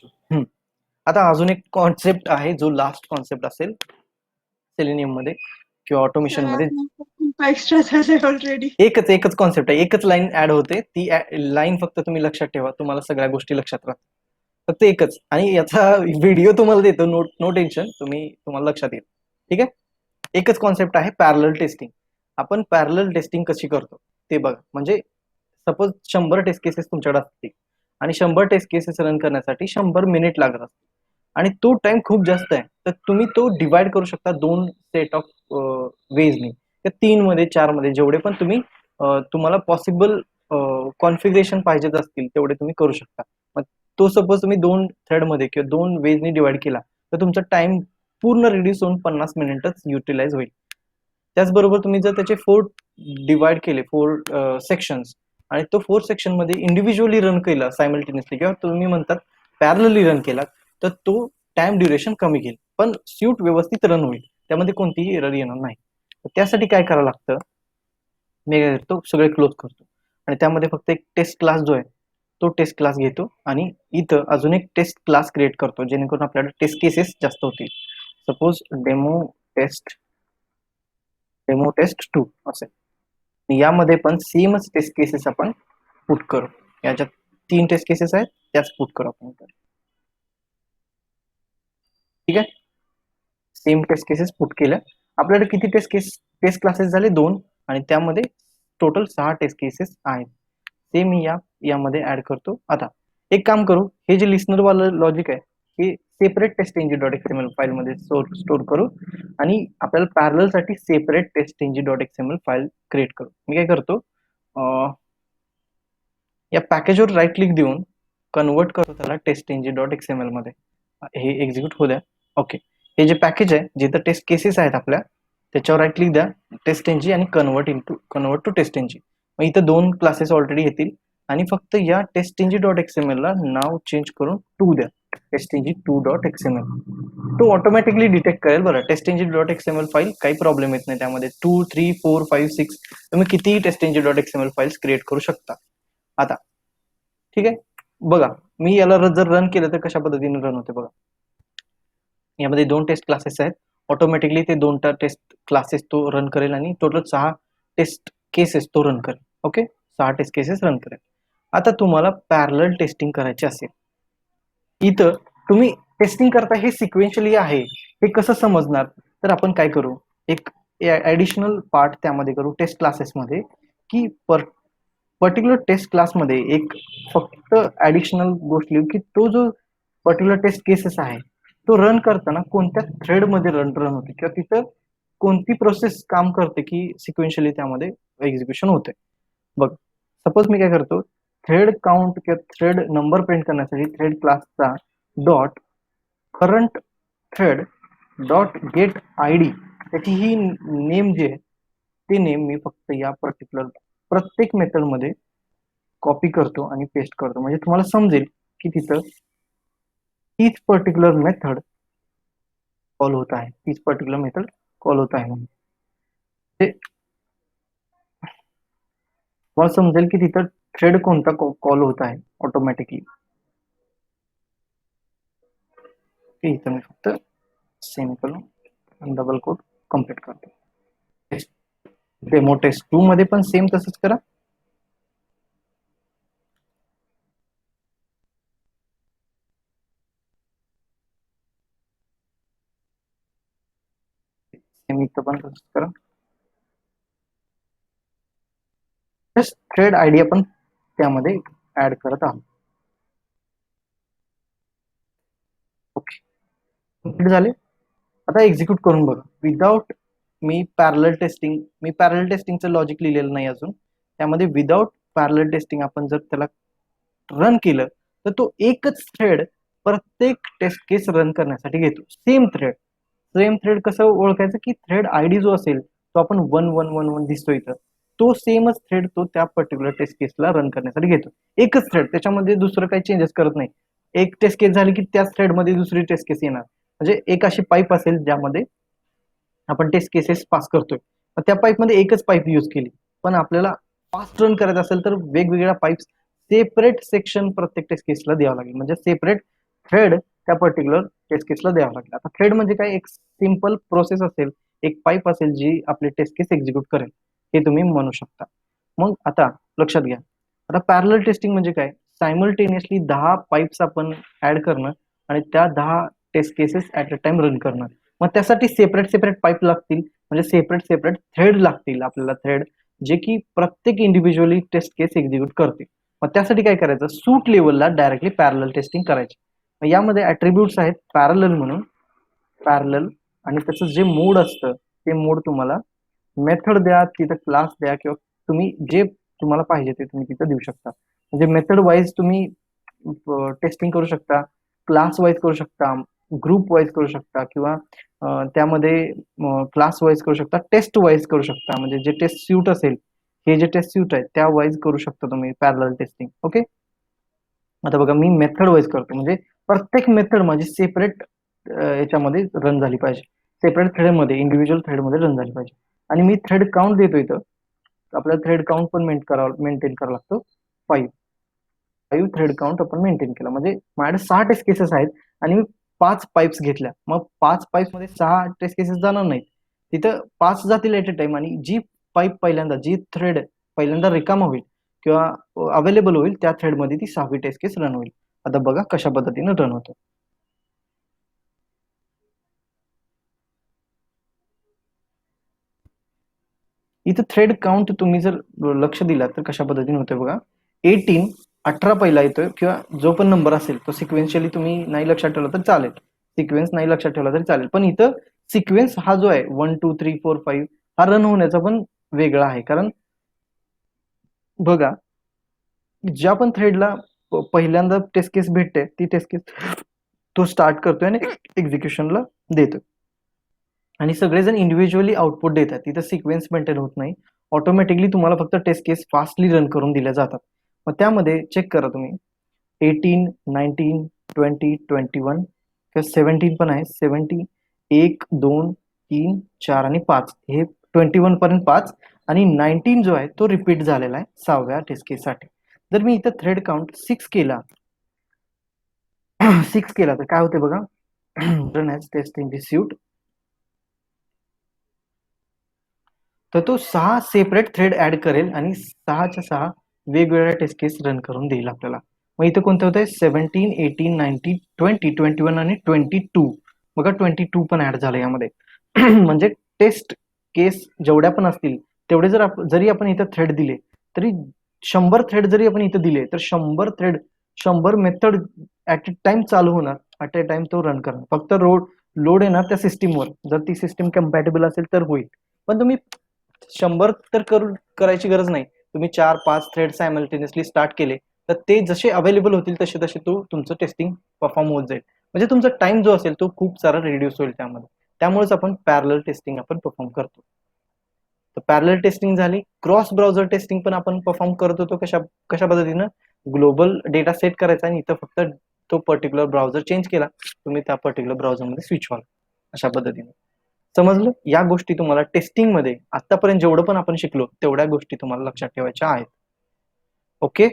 आता अजून एक कॉन्सेप्ट आहे जो लास्ट कॉन्सेप्ट असेल सेलेनियम मध्ये किंवा ऑटोमेशन मध्ये. एक्स्ट्रा झाले ऑलरेडी. एकच कॉन्सेप्ट आहे, एकच लाईन ऍड होते, ती लाईन फक्त तुम्ही लक्षात ठेवा, तुम्हाला सगळ्या गोष्टी लक्षात राहतात. फक्त एकच, आणि याचा व्हिडिओ तुम्हाला देतो, नो टेन्शन, तुम्हाला लक्षात येईल. ठीक आहे, एकच कॉन्सेप्ट आहे, पॅरलल टेस्टिंग. आपण पॅरलल टेस्टिंग कशी करतो ते बघा. म्हणजे सपोज 100 टेस्ट केसेस तुमच्याकडे असतील आणि 100 टेस्ट केसेस रन करण्यासाठी 100 मिनिट लागत असतील आणि तो टाइम खूप जास्त आहे, तर तुम्ही तो डिवाइड करू शकता 2 सेट ऑफ वेजनी, त्या 3 मध्ये 4 मध्ये जेवढे पण तुम्ही तुम्हाला पॉसिबल कॉन्फिगरेशन पाहिजेत असतील तेवढे तुम्ही करू शकता. मग तो सपोज तुम्ही 2 थ्रेड मध्ये किंवा 2 वेजनी डिवाइड केला, तर तुमचा टाइम पूर्ण रिड्यूस होऊन 50 मिनिटच युटिलाइज होईल. त्याचबरोबर तुम्ही जर त्याचे 4 डिवाइड केले, 4 सेक्शन्स, आणि तो 4 सेक्शन मध्ये इंडिव्हिज्युअली रन केला सायमल्टेनियसली, किंवा तुम्ही म्हणतात पॅरलली रन केला, तर तो टाइम ड्युरेशन कमी घेईल, पण स्यूट व्यवस्थित रन होईल, त्यामध्ये कोणतीही एरर येणार नाही. त्यासाठी काय करावं लागतं, मी काय करतो, सगळे क्लोज करतो आणि त्यामध्ये फक्त एक टेस्ट क्लास जो आहे तो टेस्ट क्लास घेतो आणि इथं अजून एक टेस्ट क्लास क्रिएट करतो, जेणेकरून आपल्याला टेस्ट केसेस जास्त होतील. सपोज डेमो टेस्ट 2 असेल. यामध्ये पण सेमच टेस्ट केसेस आपण पुट करू. याच्यात 3 टेस्ट केसेस आहेत, त्याच पुट करू आपण. ठीक आहे, सेम टेस्ट केसेस पुट केल्या. आपल्याकडे किती टेस्ट क्लासेस झाले, 2, आणि त्यामध्ये टोटल 6 टेस्ट केसेस आहेत. ते मी यामध्ये ऍड करतो. आता एक काम करू, हे जे लिस्नर वाला लॉजिक आहे हे सेपरेट test.ng.xml फाईल मध्ये स्टोर करू आणि आपल्याला पॅरलल साठी सेपरेट test.ng.xml फाईल क्रिएट करू. मी काय करतो, या पॅकेजवर राईट क्लिक देऊन कन्वर्ट करतो त्याला test.ng.xml मध्ये. हे एक्झिक्यूट होऊ द्या. ओके, हे जे पॅकेज आहे, जिथं टेस्ट केसेस आहेत आपल्या, त्याच्यावर राईट क्लिक द्या, टेस्ट.ng, आणि कन्वर्ट टू टेस्ट.ng. मग इथं 2 क्लासेस ऑलरेडी येतील आणि फक्त या test.ng.xml ला नाव चेंज करून 2 द्या, test.ng2.xml. तो ऑटोमॅटिकली डिटेक्ट करेल. बरं, test.ng.xml फाईल काही प्रॉब्लेम येत नाही, त्यामध्ये 2, 3, 4, 5, 6 तुम्ही कितीही test.ng.xml फाईल्स क्रिएट करू शकता. आता ठीक आहे, बघा मी याला जर रन केलं तर कशा पद्धतीने रन होते बघा. यामध्ये 2 टेस्ट क्लासेस आहेत, ऑटोमॅटिकली ते 2 टेस्ट क्लासेस तो रन करेल आणि टोटल 6 टेस्ट केसेस तो रन करेल. ओके, 6 टेस्ट केसेस रन करेल. आता तुम्हाला पॅरलल टेस्टिंग करायची असेल, इथं तुम्ही टेस्टिंग करता हे सिक्वेन्शियली आहे, हे कसं समजणार, तर आपण काय करू, एक ऍडिशनल पार्ट त्यामध्ये करू टेस्ट क्लासेस मध्ये, की पर्टिक्युलर टेस्ट क्लासमध्ये एक फक्त ऍडिशनल गोष्ट लिहू की तो जो पर्टिक्युलर टेस्ट केसेस आहे तो रन करताना कोणत्या थ्रेड मध्ये रन होते किंवा तिथं कोणती प्रोसेस काम करते की सिक्वेन्शियली त्यामध्ये एक्झिक्युशन होते. बघ, सपोज मी काय करतो, थ्रेड काउंट किंवा थ्रेड नंबर प्रिंट करण्यासाठी थ्रेड क्लासचा dot current thread dot get I D, त्याची ही नेम जे आहे ते नेम मी फक्त या पर्टिक्युलर प्रत्येक मेथड मध्ये कॉपी करतो आणि पेस्ट करतो, म्हणजे तुम्हाला समजेल की तिथं तीच पर्टिक्युलर मेथड कॉल होत आहे, तीच पर्टिक्युलर मेथड कॉल होत आहे म्हणून ते तुम्हाला समजेल की तिथं थ्रेड कोणता कॉल होत आहे ऑटोमॅटिकली. इथं मी फक्त सेमिकोलॉन डबल कोट कम्प्लीट करतो. डेमो टेस्ट 2 मध्ये पण सेम तसंच करा. सेम इथं पण तसंच करा. थ्रेड आयडी आपण त्यामध्ये ऍड करत आहोत. ओके, कम्प्लीट झाले. आता एक्झिक्यूट करून बघा. विदाउट मी पॅरलल टेस्टिंगचं लॉजिक लिहिलेलं नाही अजून. त्यामध्ये विदाउट पॅरलल टेस्टिंग आपण जर त्याला रन केलं तर तो एकच थ्रेड प्रत्येक टेस्ट केस रन करण्यासाठी घेतो. सेम थ्रेड कसं ओळखायचं की थ्रेड आयडी जो असेल तो आपण 1111 दिसतो इथं, तो सेमच थ्रेड तो त्या पर्टिक्युलर टेस्ट केसला रन करण्यासाठी घेतो. एकच थ्रेड, त्याच्यामध्ये दुसरं काही चेंजेस करत नाही. एक टेस्ट केस झाली की त्याच थ्रेडमध्ये दुसरी टेस्ट केस येणार. म्हणजे एक अशी पाईप असेल ज्यामध्ये आपण टेस्ट केसेस पास करतोय, त्या पाईपमध्ये एकच पाईप यूज केली. पण आपल्याला फास्ट रन करायचं असेल तर वेगवेगळ्या पाईप्स सेपरेट सेक्शन प्रत्येक टेस्ट केसला द्यावं लागेल. म्हणजे सेपरेट थ्रेड त्या पर्टिक्युलर टेस्ट केसला द्यावं लागेल. आता थ्रेड म्हणजे काय, एक सिंपल प्रोसेस असेल, एक पाईप असेल जी आपली टेस्ट केस एक्झिक्यूट करेल, हे तुम्ही म्हणू शकता. मग आता लक्षात घ्या, आता पॅरलल टेस्टिंग म्हणजे काय, सायमल्टेनियसली 10 पाईप्स आपण ऍड करणं आणि त्या 10 test cases at a time run करणं. मग त्यासाठी सेपरेट पाईप लागतील, म्हणजे सेपरेट थ्रेड लागतील आपल्याला, थ्रेड जे की प्रत्येक इंडिव्हिज्युअली टेस्ट केस एक्झिक्यूट करते. मग त्यासाठी काय करायचं, सूट लेवलला डायरेक्टली पॅरलल टेस्टिंग करायची. मग यामध्ये ऍट्रिब्यूट्स आहेत पॅरलल म्हणून, पॅरलल, आणि त्याचं जे मोड असतं ते मोड तुम्हाला मेथड द्या, तिथं क्लास द्या, किंवा तुम्ही जे तुम्हाला पाहिजे ते तुम्ही तिथं देऊ शकता. म्हणजे मेथड वाईज तुम्ही टेस्टिंग करू शकता, क्लास वाईज करू शकता, ग्रुप वाईज करू शकता, किंवा त्यामध्ये क्लास वाईज करू शकता, टेस्ट वाईज करू शकता. म्हणजे जे टेस्ट स्यूट असेल, हे जे टेस्ट स्यूट आहे त्या वाईज करू शकता तुम्ही पॅरलल टेस्टिंग. ओके, आता बघा मी मेथड वाईज करतो, म्हणजे प्रत्येक मेथड माझी सेपरेट याच्यामध्ये रन झाली पाहिजे, सेपरेट थ्रेडमध्ये, इंडिव्हिज्युअल थ्रेडमध्ये रन झाली पाहिजे. आणि मी थ्रेड काउंट देतो इथं. आपल्याला थ्रेड काउंट पण मेंटेन करावा लागतो. 5 थ्रेड काउंट आपण मेंटेन केला. म्हणजे माझ्याकडे 6 टेस्ट केसेस आहेत आणि मी 5 पाईप्स घेतल्या. मग 5 पाईप्स मध्ये 6 टेस्ट केसेस जाणार नाहीत, तिथं 5 जातील एट अ टाइम. आणि जी पाईप पहिल्यांदा, जी थ्रेड पहिल्यांदा रिकामा होईल किंवा अवेलेबल होईल, त्या थ्रेडमध्ये ती 6वी टेस्ट केस रन होईल. आता बघा कशा पद्धतीने रन होतं. इथं थ्रेड काउंट तुम्ही जर लक्ष दिला तर कशा पद्धतीने होतोय बघा. 18 पहिला येतोय, किंवा जो पण नंबर असेल तो सिक्वेन्शियली तुम्ही नाही लक्षात ठेवला तर चालेल, सिक्वेन्स नाही लक्षात ठेवला तरी चालेल. पण इथं सिक्वेन्स हा जो आहे 1 2 3 4 5 हा रन होण्याचा पण वेगळा आहे. कारण बघा, ज्या पण थ्रेडला पहिल्यांदा टेस्ट केस भेटते ती टेस्ट केस तो स्टार्ट करतोय आणि एक्झिक्युशनला देतोय. आणि सगळेजण इंडिव्हिज्युअली आउटपुट देतात, तिथं सिक्वेन्स मेंटेन होत नाही. ऑटोमॅटिकली तुम्हाला फक्त टेस्ट केस फास्टली रन करून दिल्या जातात. मग त्यामध्ये चेक करा तुम्ही, 18 19 20 21 किंवा 17 पण आहे, 70 1 2 3 4 आणि 5, हे 21 पर्यंत 5, आणि 19 जो आहे तो रिपीट झालेला आहे 6व्या टेस्ट केस साठी. जर मी इथं थ्रेड काउंट 6 केला 6 केला तर काय होते बघा, रन ॲज टेस्ट एक्झिक्यूट, तर तो 6 सेपरेट थ्रेड ऍड करेल आणि 6च्या 6 वेगवेगळ्या टेस्ट केस रन करून देईल आपल्याला. मग इथं कोणतं होतंय, 17 18 19 20 21 आणि 22. बघा 22 पण ऍड झालं यामध्ये. म्हणजे टेस्ट केस जेवढ्या पण असतील तेवढे जरी आपण इथं थ्रेड दिले तरी 100 थ्रेड जरी आपण इथं दिले तर 100 thread 100 method at a time चालू होणार, ऍट अ टाइम तो रन करणार. फक्त लोड येणार त्या सिस्टीमवर, जर ती सिस्टीम कम्पॅटेबल असेल तर होईल. पण तुम्ही 100 तर करायची गरज नाही. तुम्ही 4-5 थ्रेड सायमल्टेनियसली स्टार्ट केले तर ते जसे अवेलेबल होतील तसे तसे तुमचं टेस्टिंग परफॉर्म होत जाईल. म्हणजे तुमचा टाइम जो असेल तो खूप सारा रिड्यूस होईल त्यामध्ये. त्यामुळेच आपण पॅरलल टेस्टिंग आपण परफॉर्म करतो. तर पॅरलल टेस्टिंग झाली. क्रॉस ब्राउझर टेस्टिंग पण आपण परफॉर्म करत होतो. कशा पद्धतीनं, ग्लोबल डेटा सेट करायचा आणि इथं फक्त तो पर्टिक्युलर ब्राउझर चेंज केला, तुम्ही त्या पर्टिक्युलर ब्राउझरमध्ये स्विच व्हाल. अशा पद्धतीने समजलं. या गोष्टी तुम्हाला टेस्टिंग मध्ये आतापर्यंत जेवढं पण आपण शिकलो तेवढ्या गोष्टी तुम्हाला लक्षात ठेवायच्या आहेत. ओके.